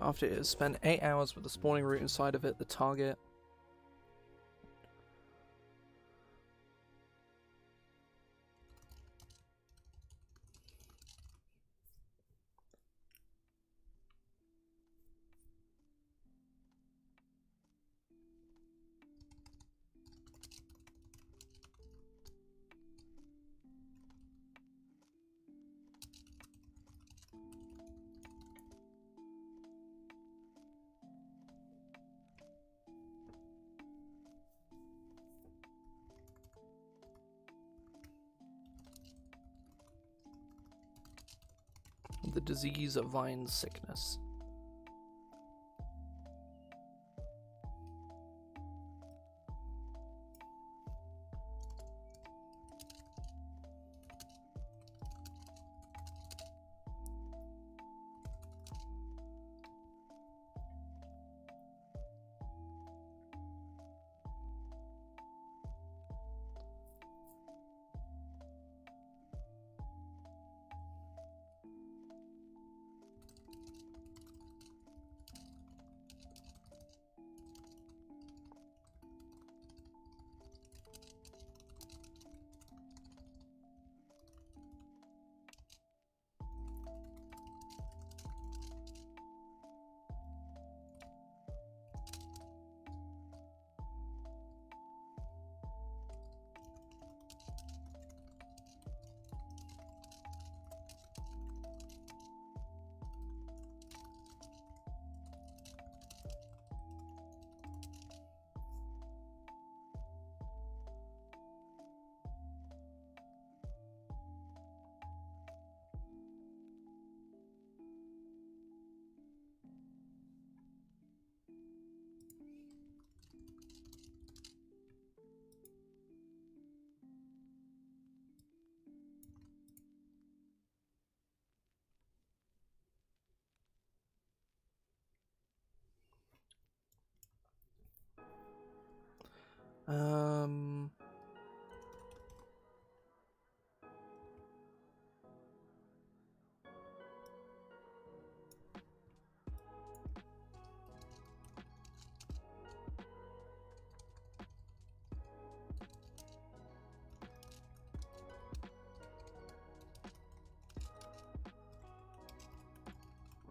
After it has spent 8 hours with the spawning route inside of it, the target... the disease of vine sickness.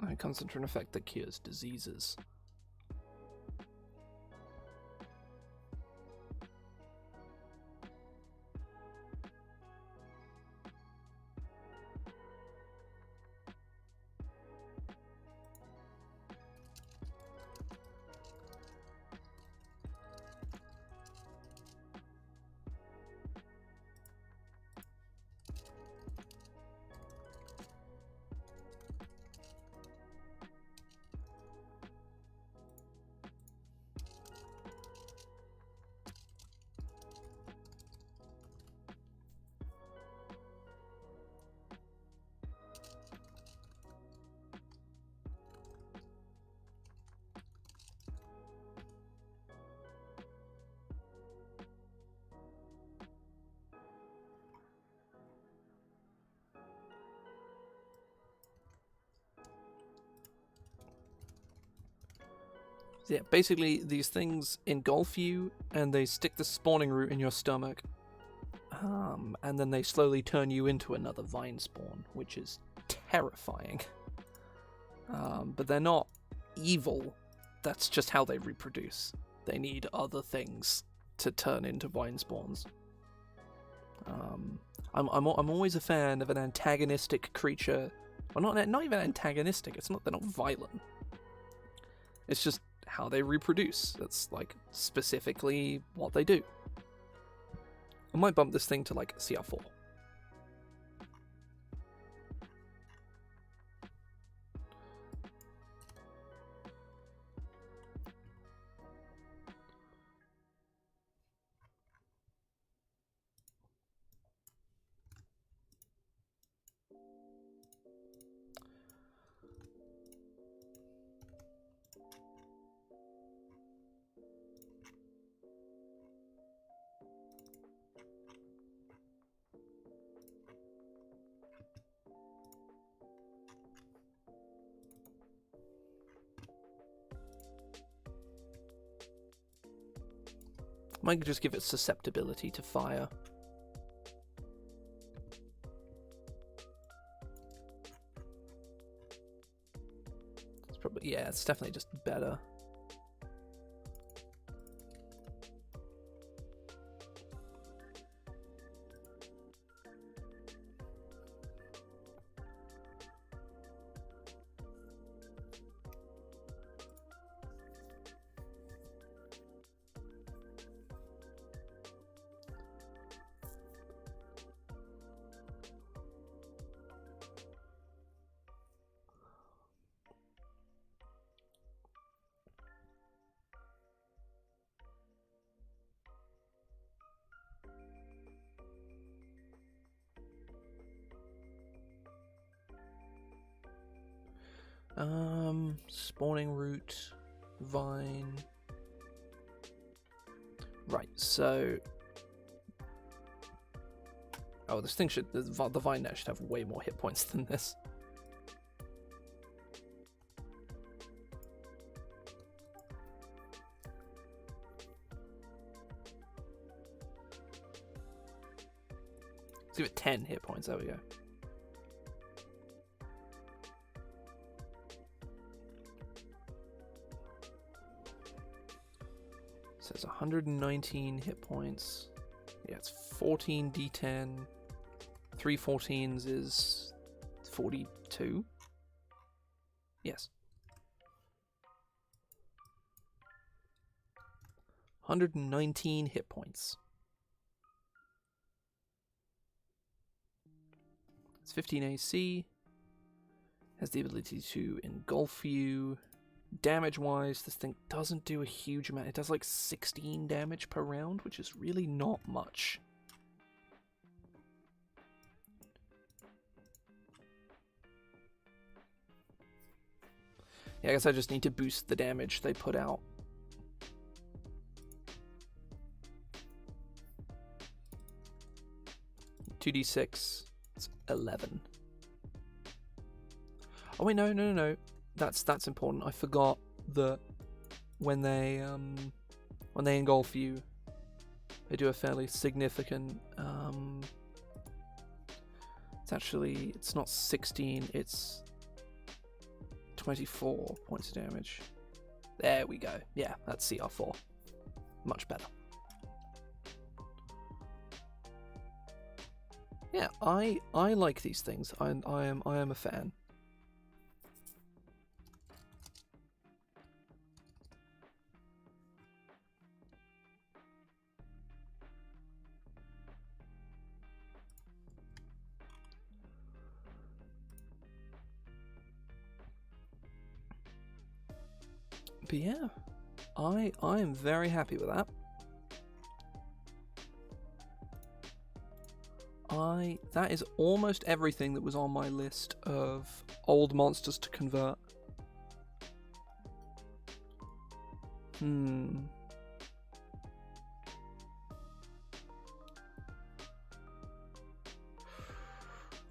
I concentrate an effect that cures diseases. Yeah, basically these things engulf you and they stick the spawning root in your stomach. And then they slowly turn you into another Vinespawn, which is terrifying. But they're not evil. That's just how they reproduce. They need other things to turn into Vinespawns. I'm always a fan of an antagonistic creature. Well, not even antagonistic. They're not violent. It's just how they reproduce. That's like specifically what they do. I might bump this thing to like CR4. Might just give it susceptibility to fire. It's probably, yeah, it's definitely just better. Spawning root, vine. Right, so... Oh, this thing should... The vine net should have way more hit points than this. Let's give it 10 hit points, there we go. So it's 119 hit points. Yeah, it's 14 d10. 3 14s is 42. Yes. 119 hit points. It's 15 AC. Has the ability to engulf you. Damage-wise, this thing doesn't do a huge amount. It does like 16 damage per round, which is really not much. Yeah, I guess I just need to boost the damage they put out. $2d6. It's 11. Oh wait, no. That's important. I forgot that when they engulf you, they do a fairly significant. It's not 16. It's 24 points of damage. There we go. Yeah, that's CR4. Much better. Yeah, I like these things. I am a fan. But yeah, I am very happy with that. That is almost everything that was on my list of old monsters to convert.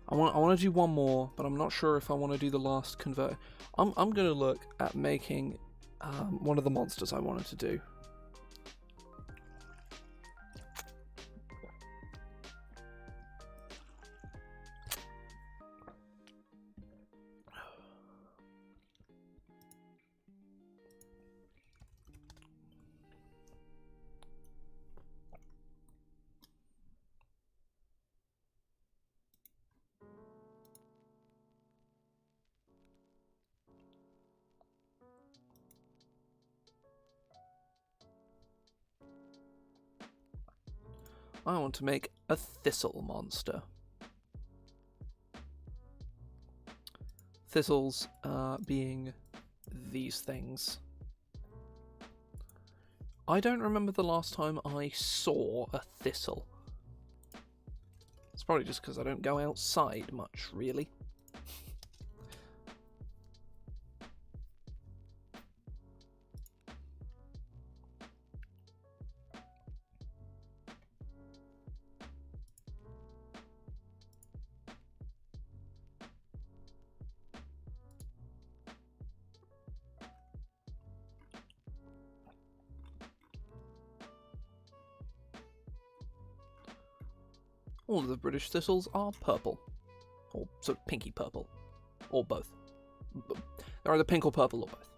I want to do one more, but I'm not sure if I want to do the last convert. I'm going to look at making one of the monsters I wanted to do. I want to make a Thistle monster. Thistles being these things. I don't remember the last time I saw a Thistle. It's probably just because I don't go outside much, really. All of the British thistles are purple. Or sort of pinky purple. Or both. They're either pink or purple or both.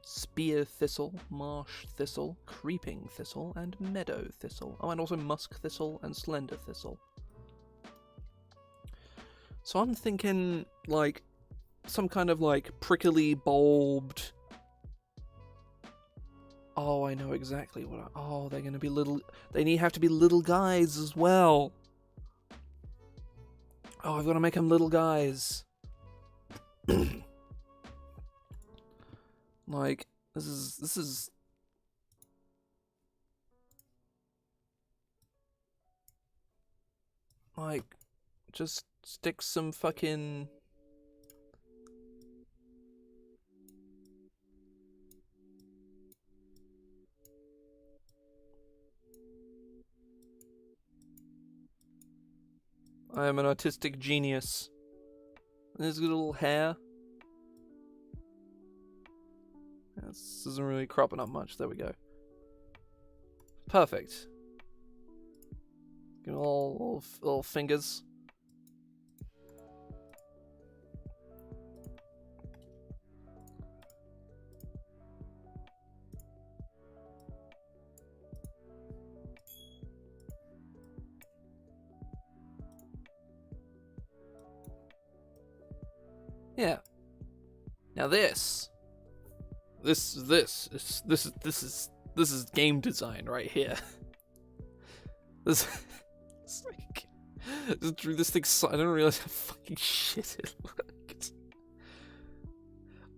Spear thistle, marsh thistle, creeping thistle, and meadow thistle. Oh, and also musk thistle and slender thistle. So I'm thinking, like, some kind of, like, prickly, bulbed... Oh, I know exactly what Oh, they're gonna be little... They have to be little guys as well. Oh, I've got to make them little guys. Like, this is... Like, just stick some fucking... I am an artistic genius. There's a little hair. This isn't really cropping up much. There we go. Perfect. Give all little fingers. Yeah. Now this is game design right here. This thing. I don't realize how fucking shit it looked.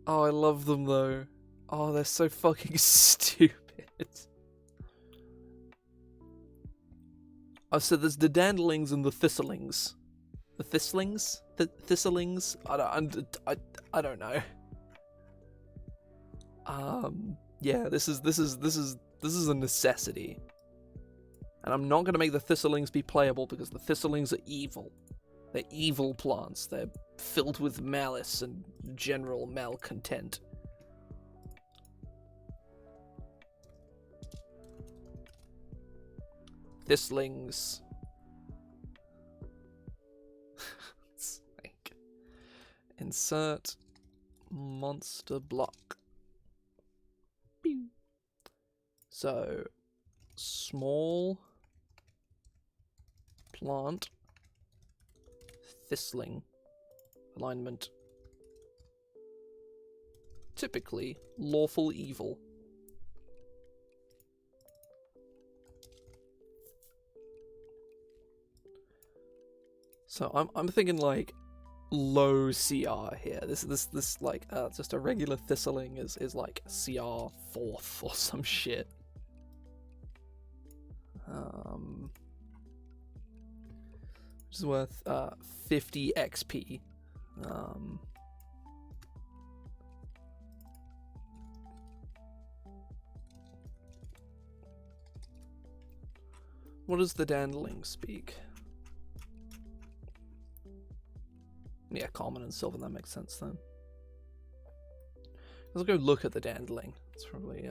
Oh, I love them though. Oh, they're so fucking stupid. Oh, so there's the dandlings and the thistlings. The thistlings? Thistlings? I don't know. Yeah, this is a necessity. And I'm not gonna make the thistlings be playable because the thistlings are evil. They're evil plants. They're filled with malice and general malcontent. Thistlings. Insert monster block. Pew. So, small plant thistling alignment. Typically lawful evil. So I'm thinking like low CR here. This like just a regular thistling is like CR 4th or some shit. Which is worth 50 XP. What does the dandling speak? Yeah, common and silver, that makes sense then. Let's go look at the dandling. It's probably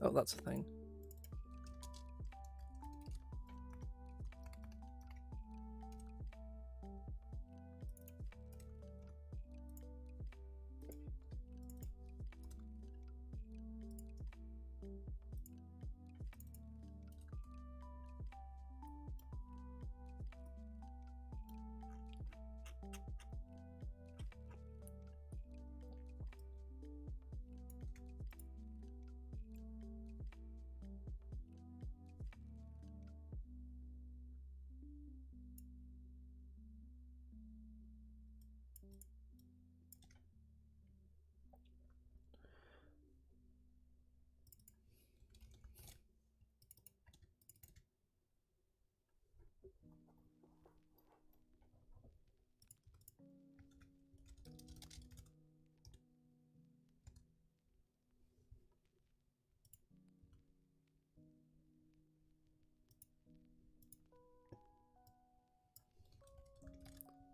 oh, that's a thing.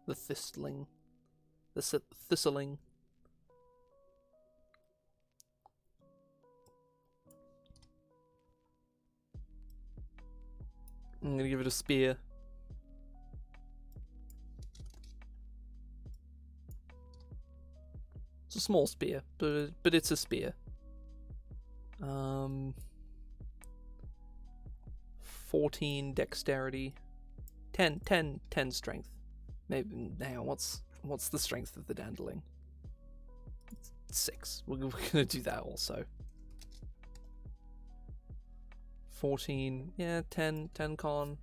The thistling. Thistling. I'm gonna give it a spear. It's a small spear, but it's a spear. 14 dexterity, 10 strength. Maybe now what's the strength of the dandling? 6. We're gonna do that also. 14, yeah, 10 con.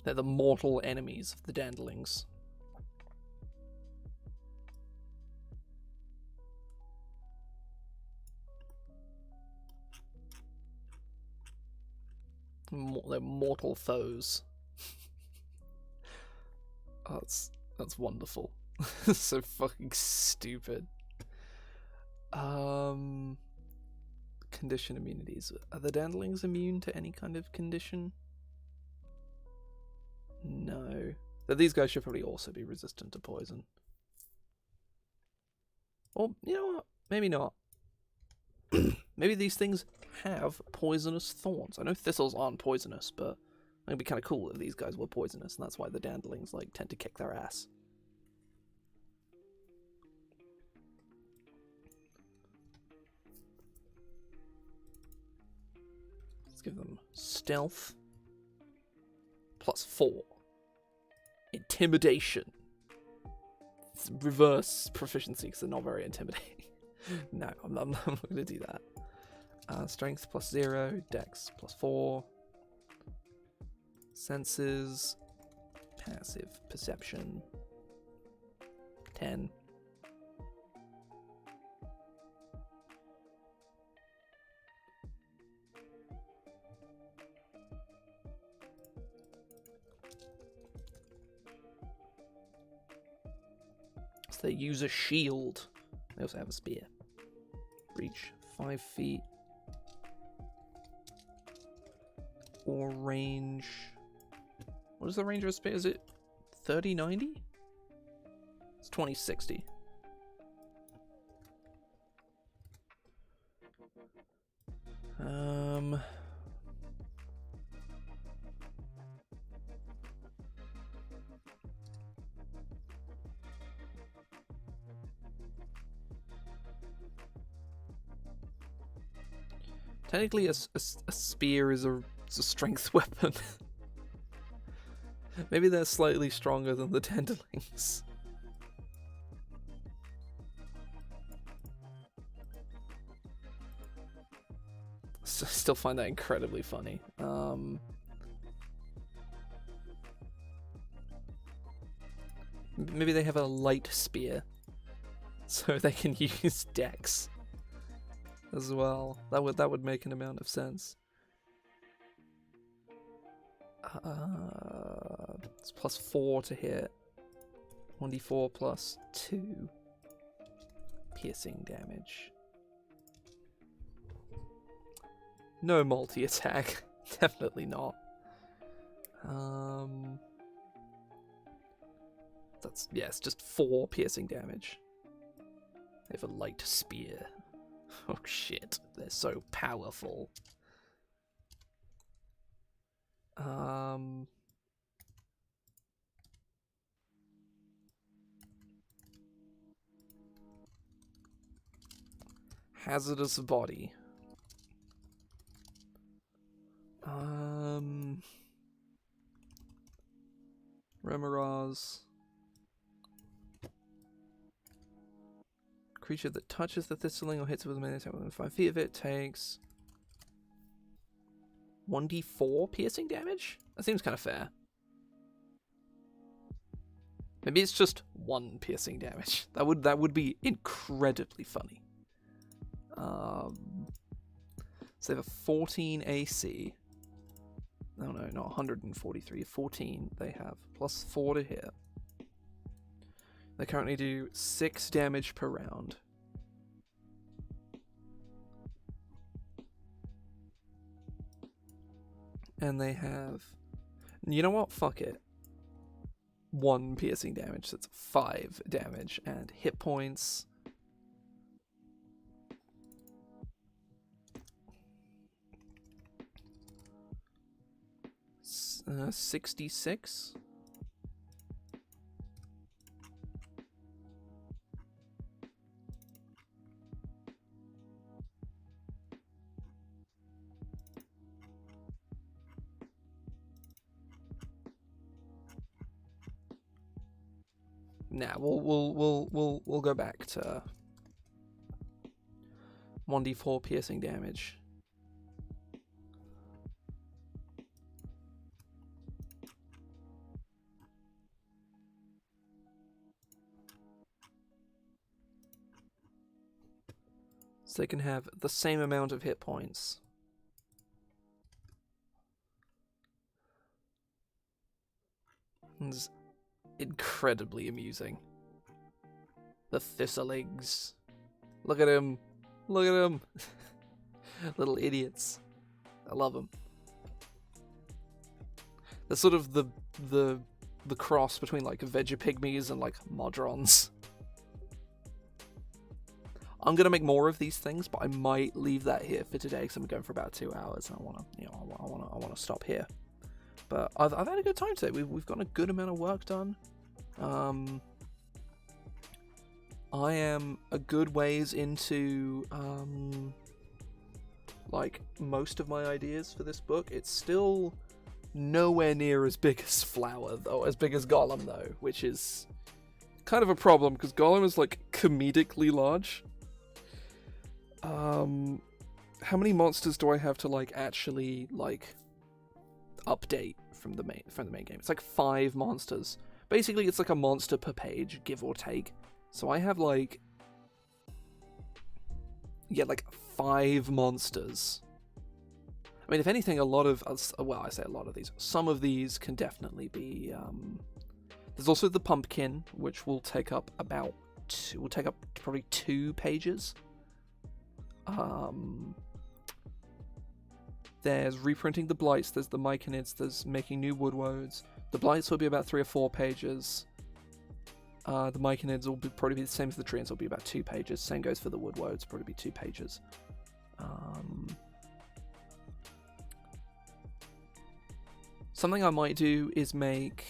They're the mortal enemies of the dandlings. They're mortal foes. Oh, that's wonderful. So fucking stupid. Condition immunities. Are the dandlings immune to any kind of condition? No. But these guys should probably also be resistant to poison. Or, you know what? Maybe not. Maybe these things have poisonous thorns. I know thistles aren't poisonous, but it'd be kind of cool if these guys were poisonous, and that's why the dandlings like tend to kick their ass. Let's give them stealth +4. Intimidation. It's reverse proficiency because they're not very intimidating. No, I'm not going to do that. Strength +0, Dex +4, senses, passive perception 10. So they use a shield. They also have a spear. Reach 5 feet. Or range. What is the range of a spear? Is it 30-90? It's 20-60. Technically, a spear is a strength weapon. Maybe they're slightly stronger than the dandlings. I still find that incredibly funny. Maybe they have a light spear, so they can use Dex as well. That would make an amount of sense. It's +4 to hit. 1d4 +2 piercing damage. No multi-attack. Definitely not. It's just 4 piercing damage. They have a light spear. Oh shit, they're so powerful. Hazardous body. Remoraz. Creature that touches the thistling or hits it with a melee attack within 5 feet of it takes 1d4 piercing damage? That seems kind of fair. Maybe it's just 1 piercing damage. That would be incredibly funny. So they have a 14 AC. No, not 143. 14 they have. +4 to hit. They currently do 6 damage per round. And they have... You know what? Fuck it. 1 piercing damage, so it's 5 damage. And hit points... 66? Nah, we'll go back to 1d4 piercing damage. So they can have the same amount of hit points. It's incredibly amusing. The Thistle eggs. Look at him. Look at him. Little idiots. I love them. They're sort of the cross between like Vegapygmies and like Modrons. I'm gonna make more of these things, but I might leave that here for today because I'm going for about 2 hours. And I wanna stop here. But I've had a good time today. We've got a good amount of work done. I am a good ways into like most of my ideas for this book. It's still nowhere near as big as Flower though, as big as Gollum though, which is kind of a problem because Gollum is like comedically large. How many monsters do I have to like actually like update from the main game? It's like 5 monsters. Basically, it's like a monster per page, give or take. So I have like 5 monsters. I mean, if anything, a lot of I say a lot of these. Some of these can definitely be. There's also the pumpkin, which will take up probably 2 pages. There's reprinting the blights, there's the myconids, there's making new woodwoads. The blights will be about 3 or 4 pages. The myconids will probably be the same as the treants, will be about 2 pages. Same goes for the woodwoads, probably be 2 pages. Something I might do is make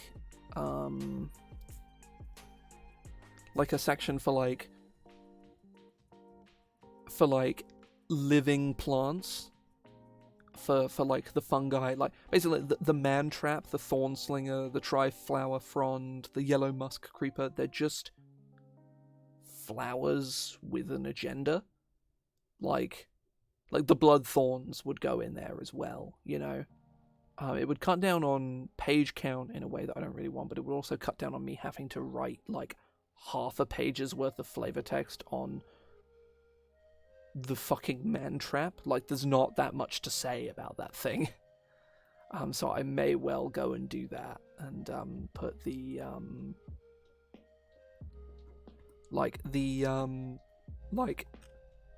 like a section for living plants. For like the fungi, like basically the man trap, the thorn slinger, the tri-flower frond, the yellow musk creeper, they're just flowers with an agenda. Like the blood thorns would go in there as well, you know. It would cut down on page count in a way that I don't really want, but it would also cut down on me having to write like half a page's worth of flavor text on the fucking man trap. Like, there's not that much to say about that thing. So I may well go and do that and put the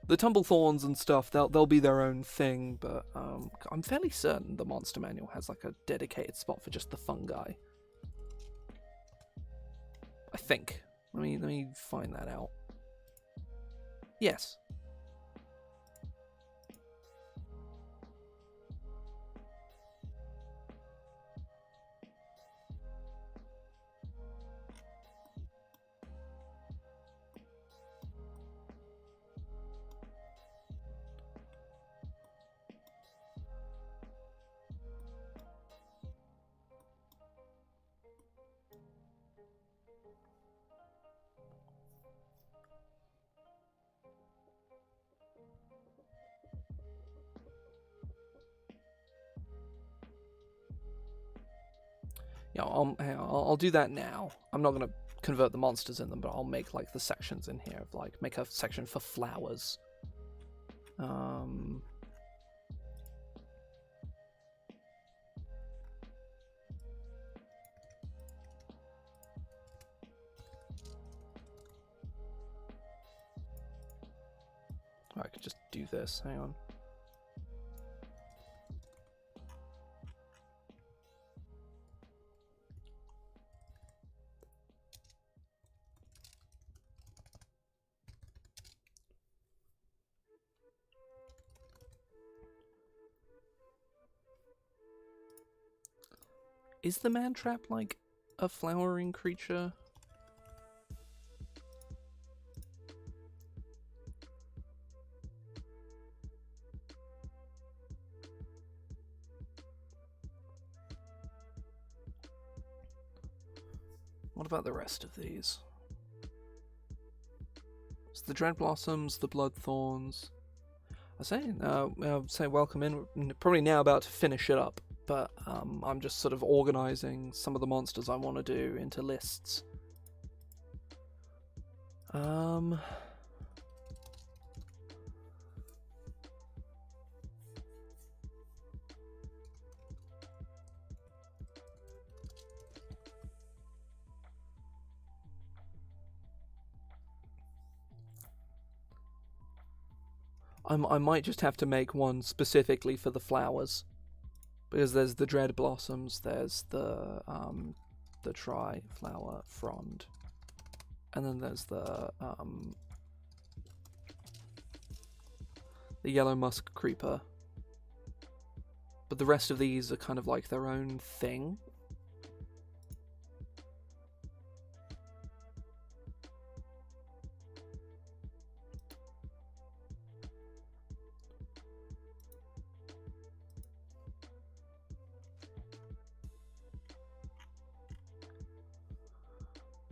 the tumble thorns and stuff. They'll be their own thing, but I'm fairly certain the monster manual has like a dedicated spot for just the fungi. I think. Let me find that out. Yes. Yeah, I'll do that now. I'm not gonna convert the monsters in them, but I'll make like the sections in here of like make a section for flowers. I could just do this. Hang on. Is the man trap like a flowering creature? What about the rest of these? It's the Dread Blossoms, the Blood Thorns. I say welcome in. We're probably now about to finish it up, but I'm just sort of organizing some of the monsters I want to do into lists. I might just have to make one specifically for the flowers, because there's the Dread Blossoms, there's the Tri-Flower Frond, and then there's the Yellow Musk Creeper. But the rest of these are kind of like their own thing.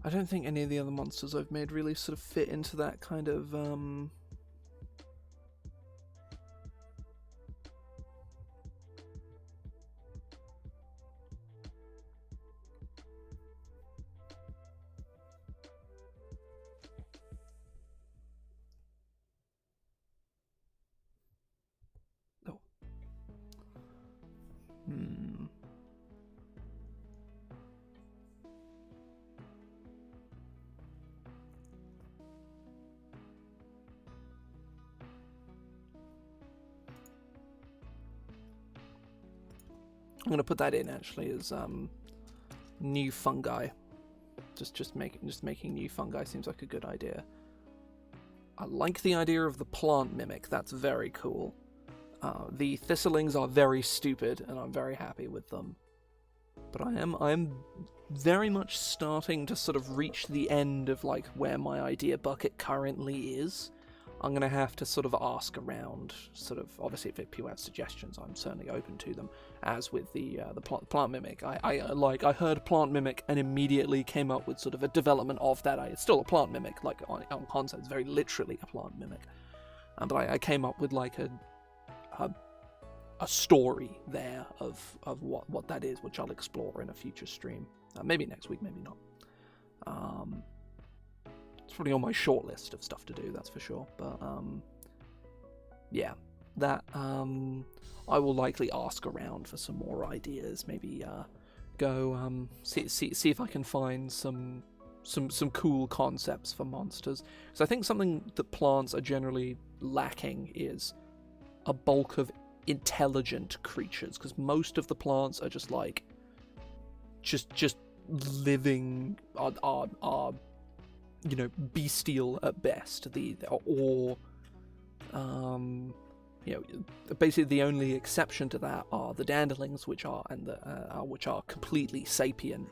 I don't think any of the other monsters I've made really sort of fit into that kind of oh. I'm gonna put that in actually as new fungi. Just making new fungi seems like a good idea. I like the idea of the plant mimic. That's very cool. The Thistlings are very stupid, and I'm very happy with them. But I'm very much starting to sort of reach the end of like where my idea bucket currently is. I'm gonna have to sort of ask around. Sort of obviously, if people have suggestions, I'm certainly open to them. As with the plant mimic, I heard plant mimic and immediately came up with sort of a development of that. It's still a plant mimic, like on concept, it's very literally a plant mimic. But I came up with like a story there of what that is, which I'll explore in a future stream. Maybe next week, maybe not. It's probably on my short list of stuff to do, that's for sure. But yeah, that I will likely ask around for some more ideas. Maybe go see if I can find some cool concepts for monsters. Because I think something that plants are generally lacking is a bulk of intelligent creatures. Because most of the plants are just like just living are you know, bestial at best. Basically the only exception to that are the Dandelings, which are completely sapient.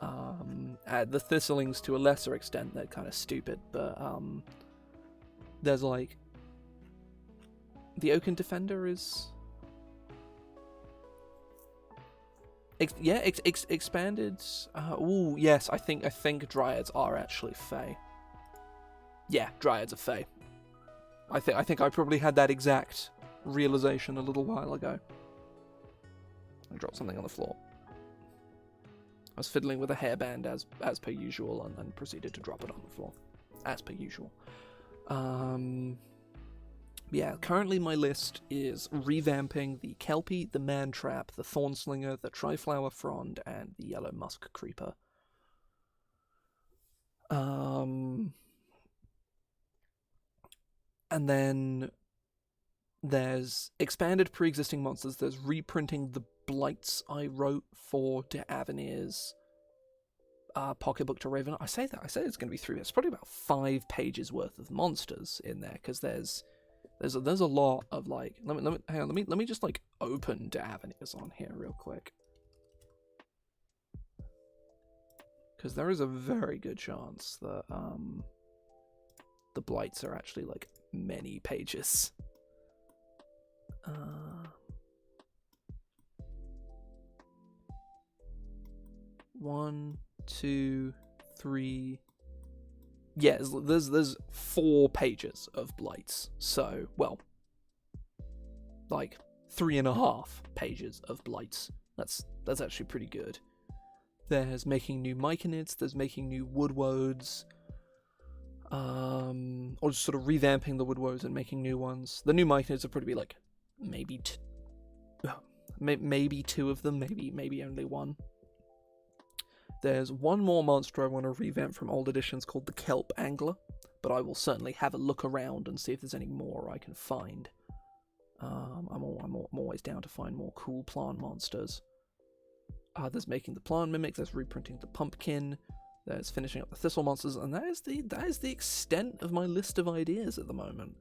The Thistlings, to a lesser extent, they're kind of stupid, but there's like the Oaken Defender is expanded. Ooh, yes, I think Dryads are actually Fey. Yeah, Dryads are Fey. I think I probably had that exact realization a little while ago. I dropped something on the floor. I was fiddling with a hairband as per usual, and then proceeded to drop it on the floor, as per usual. Yeah, currently my list is revamping the Kelpie, the Mantrap, the Thornslinger, the Tri-Flower Frond, and the Yellow Musk Creeper. And then there's expanded pre-existing monsters. There's reprinting the blights I wrote for De Avenir's pocketbook to Raven. I say it's going to be 3. It's probably about 5 pages worth of monsters in there, because there's a lot of like. Let me just like open De Avenir's on here real quick, because there is a very good chance that the blights are actually like many pages. 1, 2, 3. Yeah, there's 4 pages of blights. So, well, like 3.5 pages of blights. That's actually pretty good. There's making new myconids. There's making new woodwoads. Or just sort of revamping the woodwoads and making new ones. The new myconids will probably be like maybe 2 of them, maybe only 1. There's one more monster I want to revamp from old editions called the Kelp Angler, but I will certainly have a look around and see if there's any more I can find. I'm always down to find more cool plant monsters. There's making the plant mimic. There's reprinting the pumpkin. There's finishing up the thistle monsters, and that is the extent of my list of ideas at the moment.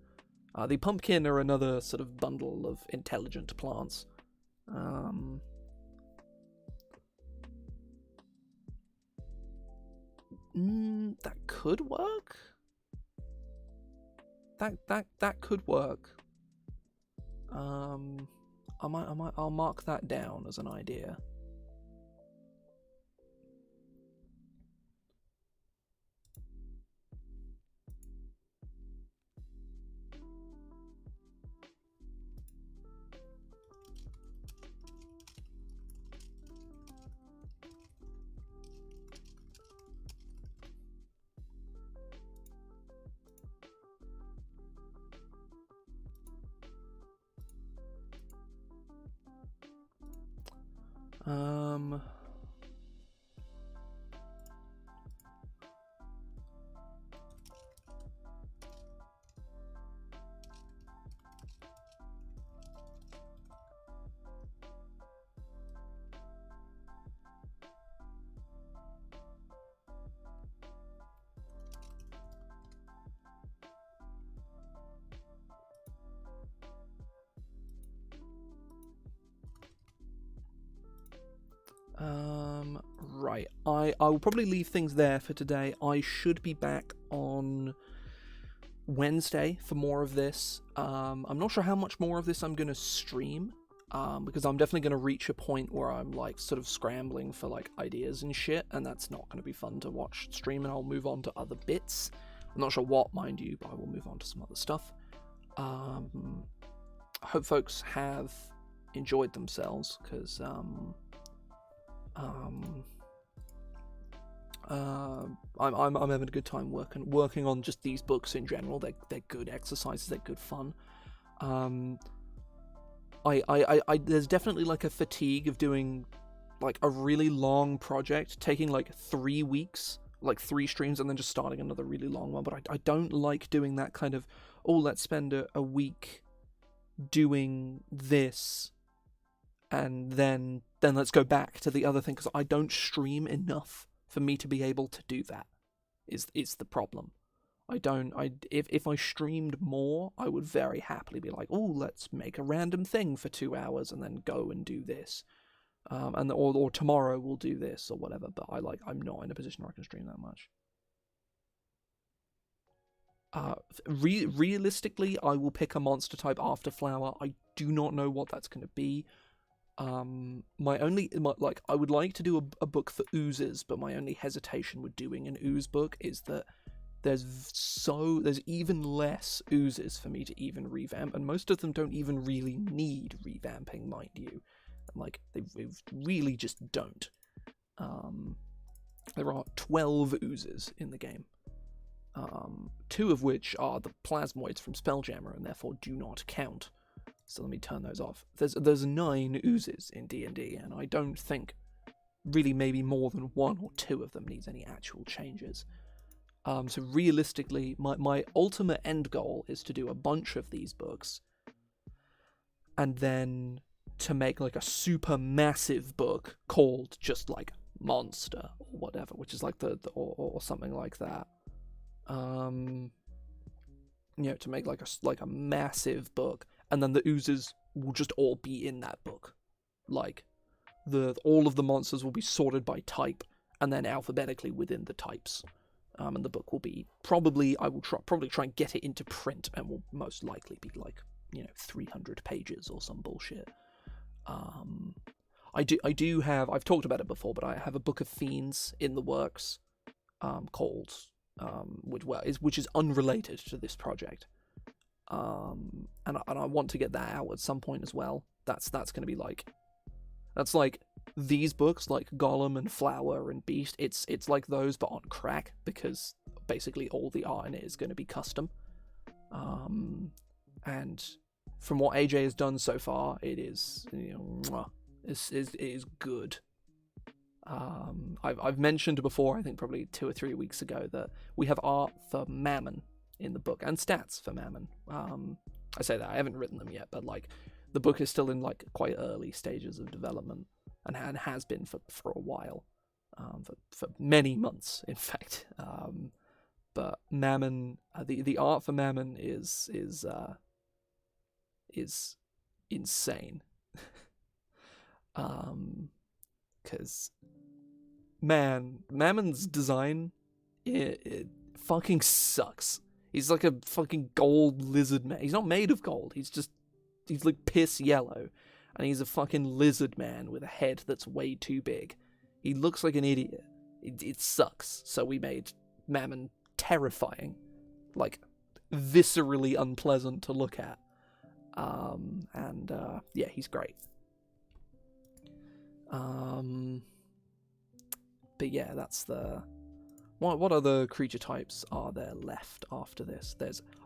The pumpkin are another sort of bundle of intelligent plants. That could work. That could work. I'll mark that down as an idea. Right. I will probably leave things there for today. I should be back on Wednesday for more of this. I'm not sure how much more of this I'm going to stream, because I'm definitely going to reach a point where I'm like sort of scrambling for like ideas and shit, and that's not going to be fun to watch stream, and I'll move on to other bits. I'm not sure what, mind you, but I will move on to some other stuff. I hope folks have enjoyed themselves, because I'm having a good time working on just these books in general. They're good exercises. They're good fun. There's definitely like a fatigue of doing like a really long project, taking like 3 weeks, like 3 streams, and then just starting another really long one. But I don't like doing that kind of, let's spend a week doing this, and then let's go back to the other thing, because I don't stream enough for me to be able to do that, is the problem. If I streamed more, I would very happily be like, let's make a random thing for 2 hours and then go and do this. Or tomorrow we'll do this or whatever, but I'm not in a position where I can stream that much. Realistically, I will pick a monster type after Flower. I do not know what that's going to be. I would like to do a book for oozes, but my only hesitation with doing an ooze book is that there's even less oozes for me to even revamp, and most of them don't even really need revamping, mind you. Like, they really just don't. There are 12 oozes in the game. 2 of which are the plasmoids from Spelljammer, and therefore do not count. So let me turn those off. There's 9 oozes in D&D, and I don't think really maybe more than 1 or 2 of them needs any actual changes. So realistically, my ultimate end goal is to do a bunch of these books, and then to make like a super massive book called just like Monster or whatever, which is like or something like that. To make like a massive book, and then the oozes will just all be in that book. Like all of the monsters will be sorted by type, and then alphabetically within the types. And the book will be I will probably try and get it into print, and will most likely be like 300 pages or some bullshit. I do have, I've talked about it before, but I have a book of fiends in the works, called which is unrelated to this project. And I want to get that out at some point as well. That's going to be that's like these books, like Golem and Flower and Beast. It's like those but on crack, because basically all the art in it is going to be custom. And from what AJ has done so far, it is it is good. I've mentioned before, I think probably 2 or 3 weeks ago, that we have art for Mammon in the book, and stats for Mammon. I say that, I haven't written them yet, but like the book is still in like quite early stages of development, and has been for a while, for many months, in fact. But Mammon, the art for Mammon is insane. Because Mammon's design, it fucking sucks. He's like a fucking gold lizard man. He's not made of gold. He's like piss yellow, and he's a fucking lizard man with a head that's way too big. He looks like an idiot. It sucks. So we made Mammon terrifying, like viscerally unpleasant to look at. Yeah, he's great. But yeah, that's the... What other creature types are there left after this?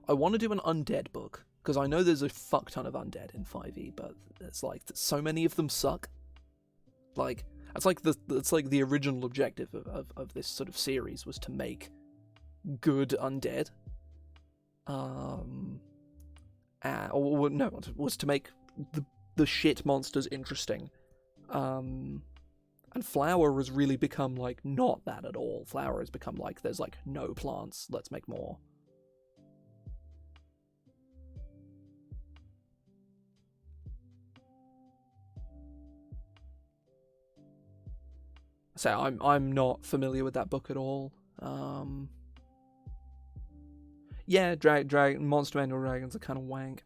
I want to do an undead book, because I know there's a fuck ton of undead in 5e, but it's like so many of them suck. Like it's like the original objective of this sort of series was to make good undead. Was to make the shit monsters interesting. And Flower has really become like not that at all. Flower has become like there's like no plants, let's make more. So I'm not familiar with that book at all. Yeah, Monster Manual Dragons are kind of wank.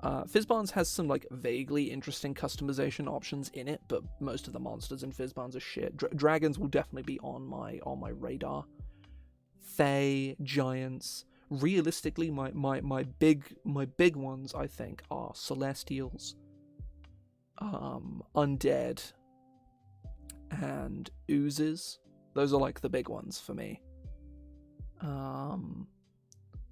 Fizzbonds has some like vaguely interesting customization options in it, but most of the monsters in Fizzbonds are shit. Dragons will definitely be on my radar. Fae, giants. Realistically, my big ones, I think, are Celestials, Undead, and Oozes. Those are like the big ones for me.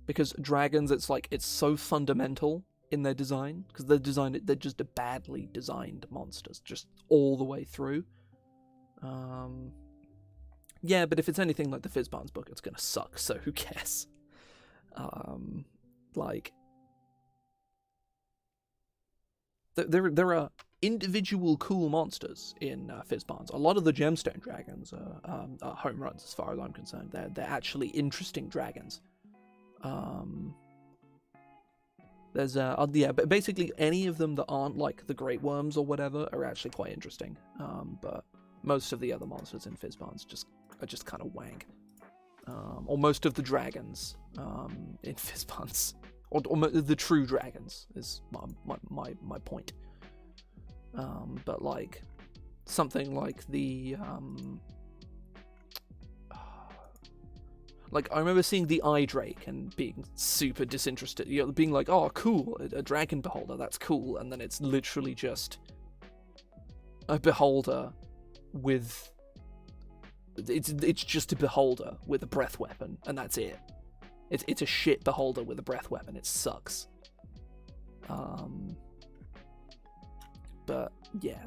Because dragons, it's so fundamental in their design, because they're just badly designed monsters, just all the way through. Yeah, but if it's anything like the Fizzbonds book, it's gonna suck, so who cares? There are individual cool monsters in Fizzbonds. A lot of the gemstone dragons are home runs as far as I'm concerned. They're actually interesting dragons. But basically any of them that aren't like the Great Worms or whatever are actually quite interesting. But most of the other monsters in Fizzbonds are just kind of wank. Or most of the dragons in Fizzbonds, or the true dragons is my point. But like something like the like I remember seeing the Eye Drake and being super disinterested, being like, oh cool, a dragon beholder, that's cool, and then it's literally just a beholder with it's just a beholder with a breath weapon, and that's it. It's a shit beholder with a breath weapon. It sucks. But yeah,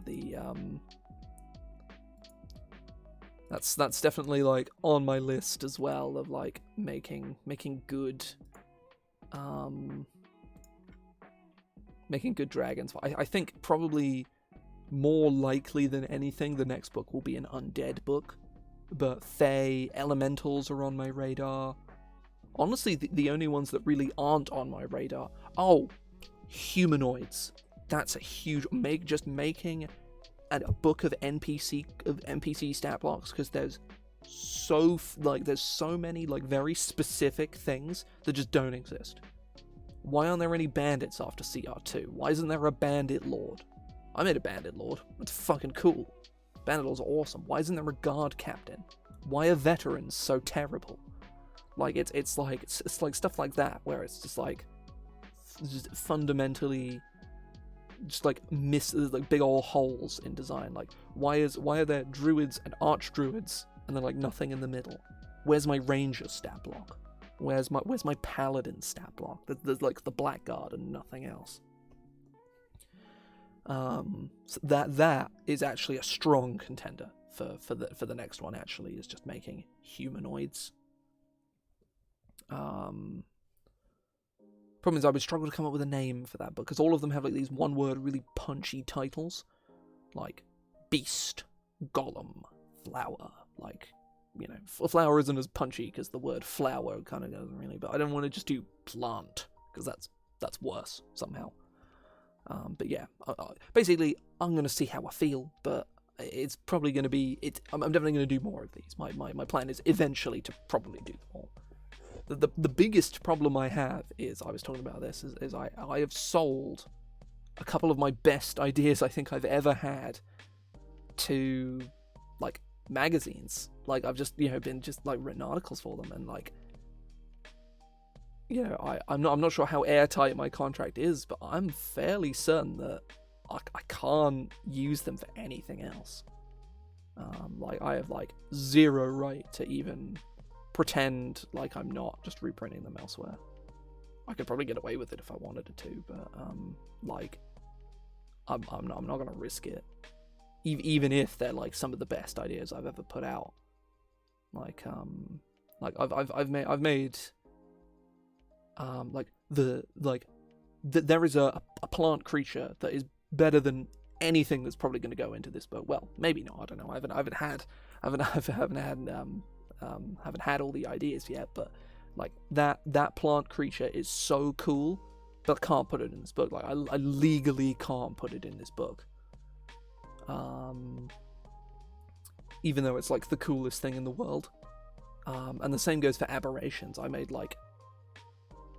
That's definitely like on my list as well of like making good making good dragons. I think probably more likely than anything the next book will be an undead book, but Fae, elementals are on my radar. Honestly, the only ones that really aren't on my radar, humanoids. That's a huge making a book of NPC stat blocks, because there's so many like very specific things that just don't exist. Why aren't there any bandits after CR2? Why isn't there a bandit lord? I made a bandit lord. It's fucking cool. Bandit lords are awesome. Why isn't there a guard captain? Why are veterans so terrible? Like it's like stuff like that where it's just like just fundamentally just like like big old holes in design. Like why are there druids and archdruids and then like nothing in the middle? Where's my ranger stat block? Where's my paladin stat block? There's like the blackguard and nothing else. So that is actually a strong contender for the next one. Actually, is just making humanoids. Problem is, I would struggle to come up with a name for that book because all of them have like these one-word, really punchy titles, like beast, golem, flower. Like, you know, flower isn't as punchy because the word flower kind of doesn't really. But I don't want to just do plant because that's worse somehow. But yeah, basically, I'm gonna see how I feel, but it's probably gonna be it. I'm definitely gonna do more of these. My plan is eventually to probably do them all. The biggest problem I have is, I was talking about this, is I have sold a couple of my best ideas I think I've ever had to like magazines. Like I've just been just like written articles for them, and like I'm not sure how airtight my contract is, but I'm fairly certain that I can't use them for anything else. Like I have like zero right to even pretend like I'm not just reprinting them elsewhere. I could probably get away with it if I wanted to, but like I'm not gonna risk it, even if they're like some of the best ideas I've ever put out. Like I've made there is a plant creature that is better than anything that's probably going to go into this book. Well, maybe not. I don't know. I haven't had all the ideas yet. But like that plant creature is so cool, but I can't put it in this book. Like I legally can't put it in this book. Even though it's like the coolest thing in the world. And the same goes for aberrations. I made like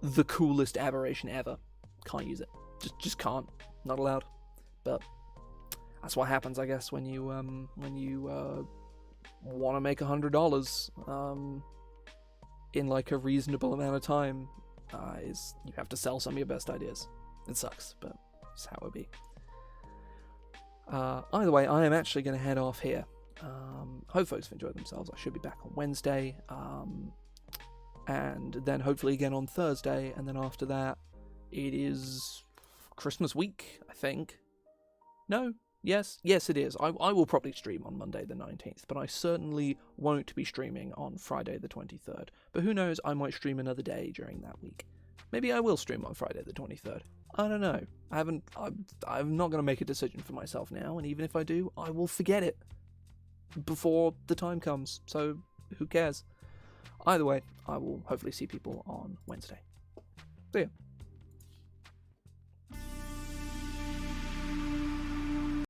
the coolest aberration ever. Can't use it. Just can't. Not allowed. But that's what happens, I guess, when you want to make $100 in like a reasonable amount of time. Is you have to sell some of your best ideas. It sucks, but it's how it be. Either way, I am actually going to head off here. Hope folks have enjoyed themselves. I should be back on Wednesday. And then hopefully again on Thursday, and then after that, it is Christmas week, I think. No? Yes, it is. I will probably stream on Monday the 19th, but I certainly won't be streaming on Friday the 23rd. But who knows, I might stream another day during that week. Maybe I will stream on Friday the 23rd. I don't know. I'm not going to make a decision for myself now, and even if I do, I will forget it before the time comes, so who cares? Either way, I will hopefully see people on Wednesday. See ya.